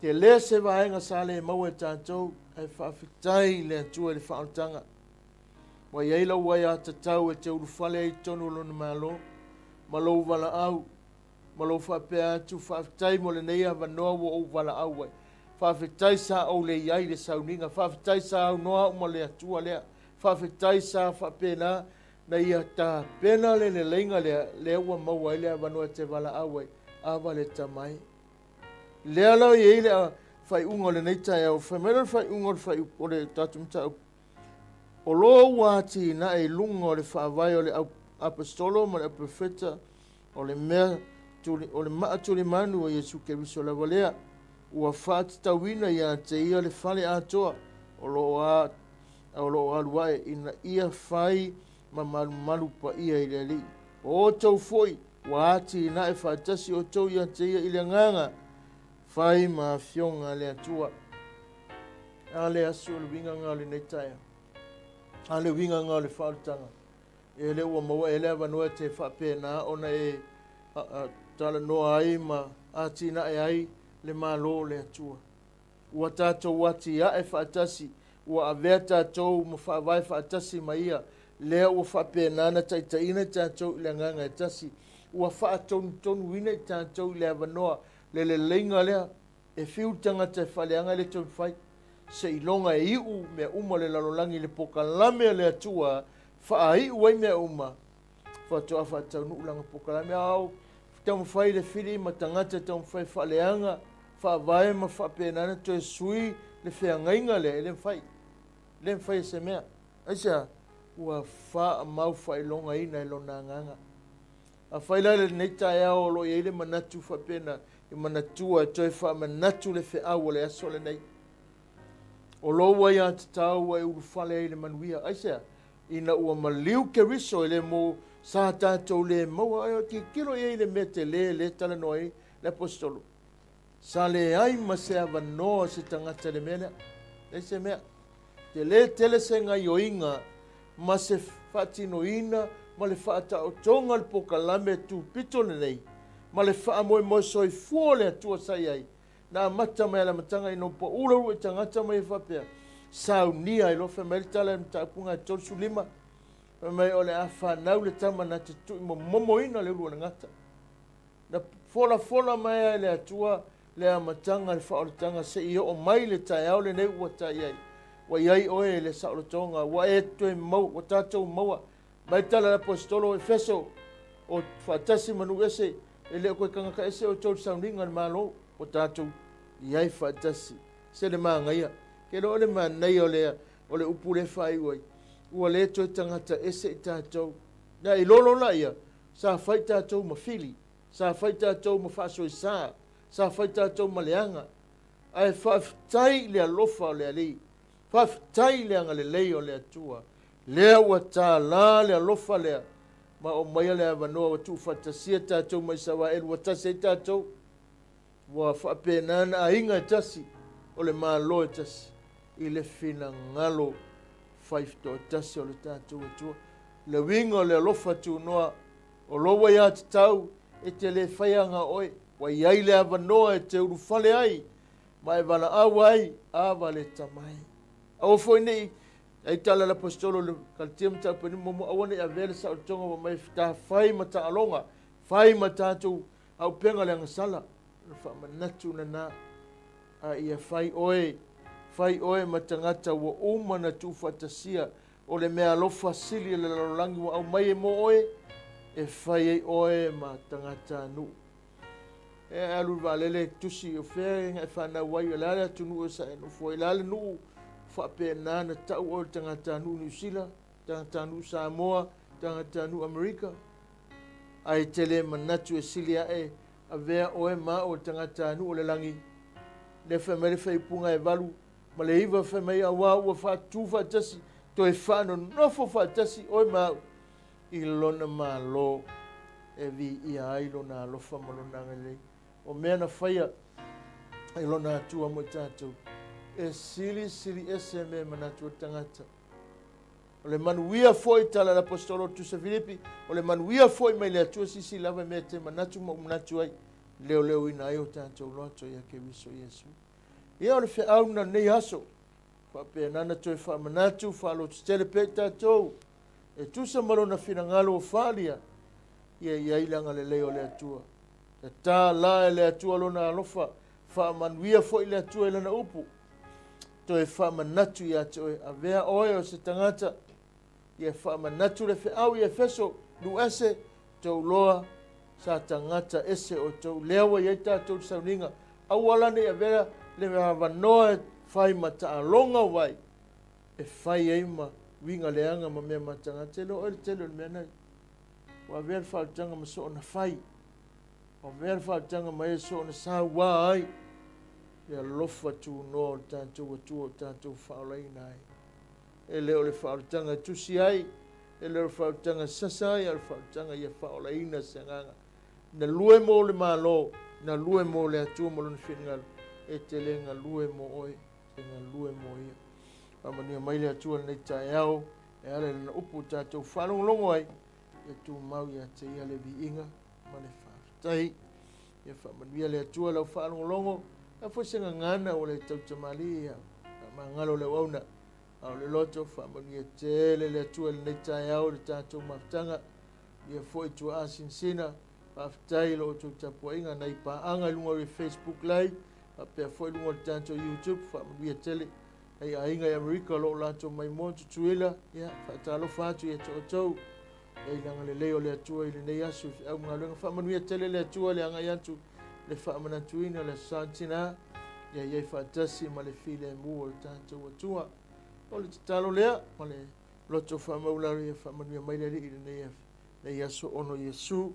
Speaker 1: Te lea se vaenga sa le maua tātou e whaafitai le atua le whaotanga. Wa iei lau wai a tatau e te urufale i tonu lona malo, malou wala au, malou whapea atu whaafitai mo le neia wanoa wo o wala au wai. Whaafitai sa au le iai le sauninga, whaafitai sa au noa uma le atua lea, whaafitai sa whapena na ia tā pena le leinga lea ua maua i lea wanoa te wala au wai, awa le tamai. Lea lau iei lea whai ungo le neita e au, whamera whai ungo o le tatumta au. O lo wati na e lungo le whaavai o le apostolo ma le profeta o le mea o le maa tuli manu o Yesu Keriso la walea ua whaati tawina ia te ia le whale atoa o lo aluae ina ia whai ma malu pa ia i le li. O tau foi wati na e whaatasi o tau ia te ia i le nganga whai ma fionga le atua. A le asu o le winga ngā le neitaia. A le winga ngā le whaotanga. E le ua maua e le wanoa te whapena ona e tala noa ai ma atina e ai le malo le atua. Ua tātou wati a e whaatasi, ua avea tātou ma whaavai whaatasi ma ia, lea ua whapena na taitaina tātou le nganga e tasi, ua whaatonu ina i tātou le wanoa, le leinga lea, e whiutanga te whaleanga le tau whai, se ilonga e iu mea uma le lalolangi le pokalame le atua, wha iu wai mea uma, whatoa whatau nuulanga pokalame au, tau mwhai le whiri ma tangata tau mwhai whaleanga, whaavae ma whapenana to e sui le whiangainga le mwhai se mea. Aisa, ua wha mau whailonga ina ilona nganga. A whaila le neita e ao lo i le manatu whapena, i manatua e toi wha manatu le whiau le aso le nei. O lo wai a te tau e urufale e le manuia. Aisa, ina ua maliu ke riso e le mo sa tātou le maua ki kiro e le me te le tala noi le apostolo. Sa le ai ma se ava noa se tangata le mea. E se mea. Te le tele se ngai o inga ma se whatino ina ma le whaata o tonga le pokalame tu pito le nei. Ma le wha moe soi fuo le atua sai ai. Na mata mai la matanga ino po ura e tangata mai whapea. Sau nia i lofa mai tala e mtapunga e tolsu lima. Mai ole a whanau le tama na te tui momo ina le rua ngata. Na fola mai le atua le amatanga le whaoratanga se i o mai le tai au le nei ua tai ai. Wa iai oe le saolotonga, wa e tue mau, wa tātou maua. Mai tala le apostolo Efeso o whaatasi manu ese, e leo koe kangaka ese o tau sauninga le malo o tātou iai whaatasi. Se le maa ngaia. Ke lo le maa nei o le upu le whai uai. Ua le toi tangata ese i tātou. Na i lolo la ia, sa whai tātou ma whili, sa whai tātou ma whaasoi sā, sa whai tātou ma leanga. Ai whaftai le alofa o le ali, whaftai le anga le lei o le atua. Lea ua tā la le alofa lea, ma o maia le avanoa wa tu whatasia tātou mai sawa elu wa tase tātou. Wa whapenana a inga tasi, o le maa loe tasi, i le whina ngalo whaifto tasi o le tātou atua. Le winga o le alofa tu noa, o loa ia te tau, e te le whaianga oe, wa iai le avanoa e te urufale ai, ma e wana awa ai, awa le tamai. Au foi nei, ai tala la apostolo le kaltia mata pani mo awana ia vele sa o tonga wa mai ta fai mata alonga fai mata tu au penga le ngasala fa manatu na a ia fai oe matangata wa uma na tu fatasia o le mea lofa sili le lalangi wa au mai mo oe e fai oe matangata nu e alu valele tusi o fe e fa na wai la tunu o sa no foi la nu fa pena na tau o tangata nu New Zealand tangata nu Samoa tangata nu Amerika ai tele manatu e silia e a vea oe ma o tangata nu o le langi le fe mele fe punga e valu ma le iwa fe mai awa ua fa tu fa tasi to e fa no nofo fa tasi oe ma i lona ma lo e vi ia ai lona alofa ma lona ngalei o mea na whaia i lona atua mo tātou e sili ese me manatua tangata o le manuia foi tala la apostolo tu sa Filipi o le manuia foi mai le atua sisi lava mea te manatu ma manatu ai leo ina ai o tātou loto ia ke wiso Yesu ia o le whaau na nei aso whapea nana toi wha manatu wha lo tele pe tātou e tusa malo na whina ngalo o whalia ia ilanga le leo le atua e tā la le atua lona alofa wha manuia foi le atua ilana upu toi wha manatu ia toi a vea oe o se tangata ia wha manatu le whaau i Efeso nu ese tau loa sa tangata ese o tau lewa iai tātou sauninga awalane ia vea le wanoa whai mata alonga wai e whai eima winga leanga ma mea matanga telo o le telo le mea nai wa vea whautanga ma so na whai wa vea whautanga ma e so na sa wai ia lofa tu no tātou atua o tātou whaolai nai e leo le whautanga tusi ai e leo whautanga sasai e le whautanga ia whaolai na sanganga na lue mo le malo na lue mo le atua mo lona whingal e te lenga lue mo oe e nga lue mo ia amania mai le atua nei tae au e ale na upu tātou whanonglongo ai e tu mau ia te ia le viinga ma le whaatai e whamanuia le atua lau whanonglongo a fwsenga ngana o le tau tamali ia ma ngalo le wauna au le loto whamanuia tele le atua le nei tae au le tātou maftanga ia fwoi tua asinsina whaatai lo tu tapuainga nei paanga lunga le Facebook live pe foi lunga le tātou YouTube whamanuia tele ai ainga i Amerika lo lato mai mo tutuila ia whaatalo whatu ia tōtou ai langa le leo le atua i le nei asu au mga lunga whamanuia tele le atua le anga iantu le whaamanatuina le santina ia iai whaatasi ma le while mua le tātou atua o le talo lea ma le loto whamaulari ia whamanuia mai le ri le nei asu ono Yesu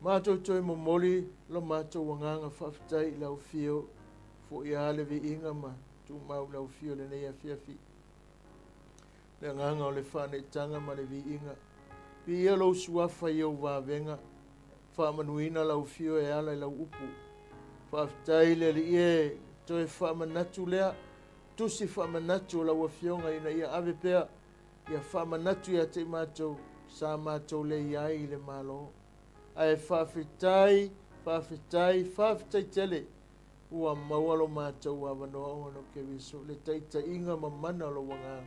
Speaker 1: mātou toi mo moli lo mātou wanganga whaftai lau fio fo ia le vi inga ma tu mau lau fio le nei a fiafi le nganga o le whane tanga ma le vi inga vi ia lau suafa i au wāwenga whamanuina lau fio e ala lau upu whaftai le li e toi whamanatu lea tusi whamanatu lau a fionga ina ia ave pea ia whamanatu ia te mātou sa mātou le iai le malo ai whawhitai tele ua maualo mātou a wanoa no ke wiso le taita inga ma mana lo wanga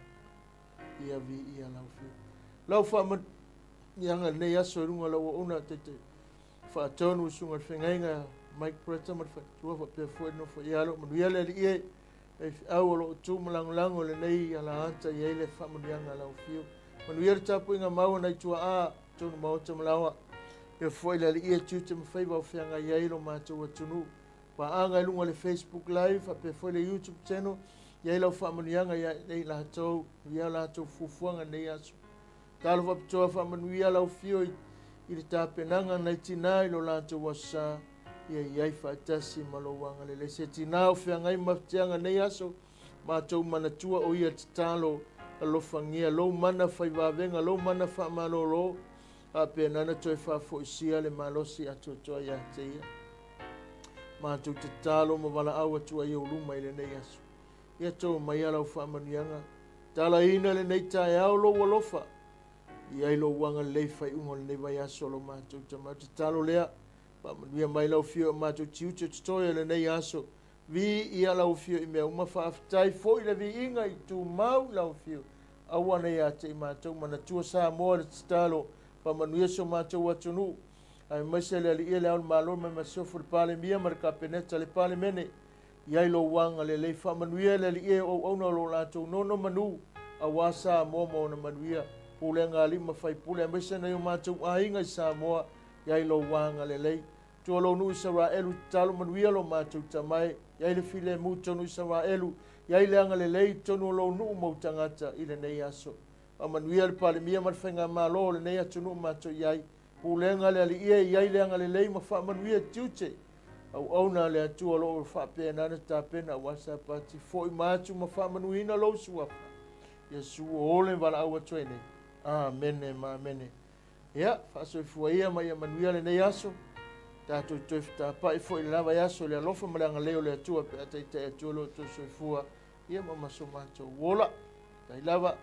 Speaker 1: ia vi ia lau fi lau whaman ianga nei aso runga lau ona te whaatonu sunga whengainga Mike Preta mat whatua whapea fwoi no fwoi alo manuia le li e au alo tu malangulango le nei ala anta i eile whamanuianga lau fio manuia le tapu inga maua nei tua a tonu maota malawa e foi le ia tute me fai va fianga ia lo mātou atunu pa anga lunga le Facebook live pe foi le YouTube channel ia lo famanianga ia nei la tau ia la tau fufuanga nei aso talo va ptoa famanuia lo fio i le tapenanga nei tina lo la tau wasa ia fatasi malowanga le se tina o fianga i maftianga nei aso mātou manatua o ia talo lo fangia lo mana fai va venga lo mana fa malolo a pe nana toi fa fo sia le malosi a to ya te ia ma tu te talo mo wala au tu ai ulu mai le nei asu ia to mai ala fa manianga tala ina le nei tai au lo wolofa ia lo wanga le fai un le vai aso lo ma tu te talo lea pa ia mai lo fio ma tu tiu te toi le nei aso vi ia lau fio i mea uma whaafitai fo i le vi inga i tu mau lau fio awana ia te i mātou mana tua sa moa le titalo pa manuia so mātou atunu ai maise le ali ia le aun malo me masofu le pale mia ma le kapeneta le pale mene iai lo wanga le lei wha manuia le ali ia o auna lo lātou nono manu a wā sa moa mo na manuia pule ngā lima whai pule a maise na i o mātou ainga i sa moa iai lo wanga le lei tua lo nui Israelu talo manuia lo mātou tamai iai le file mu tonu Israelu iai le anga le lei tonu lo nuu mau tangata i le nei aso a manuia le pale mia ma le whainga malo le nei atunu mātou iai pulenga le ali ia iai le anga le lei ma wha manuia tiute au auna le atua lo wha pēna na tā pēna wasa pati fo i mātou ma wha manuina lo suafa Yesu o ole wala aua tuene amene ma amene ia wha fua ia ma ia manuia le nei aso tātou toi whita pai fo i lawa yaso le alofa ma le anga leo le atua pe atai te atua lo to soifua ia ma maso mātou wola tai lava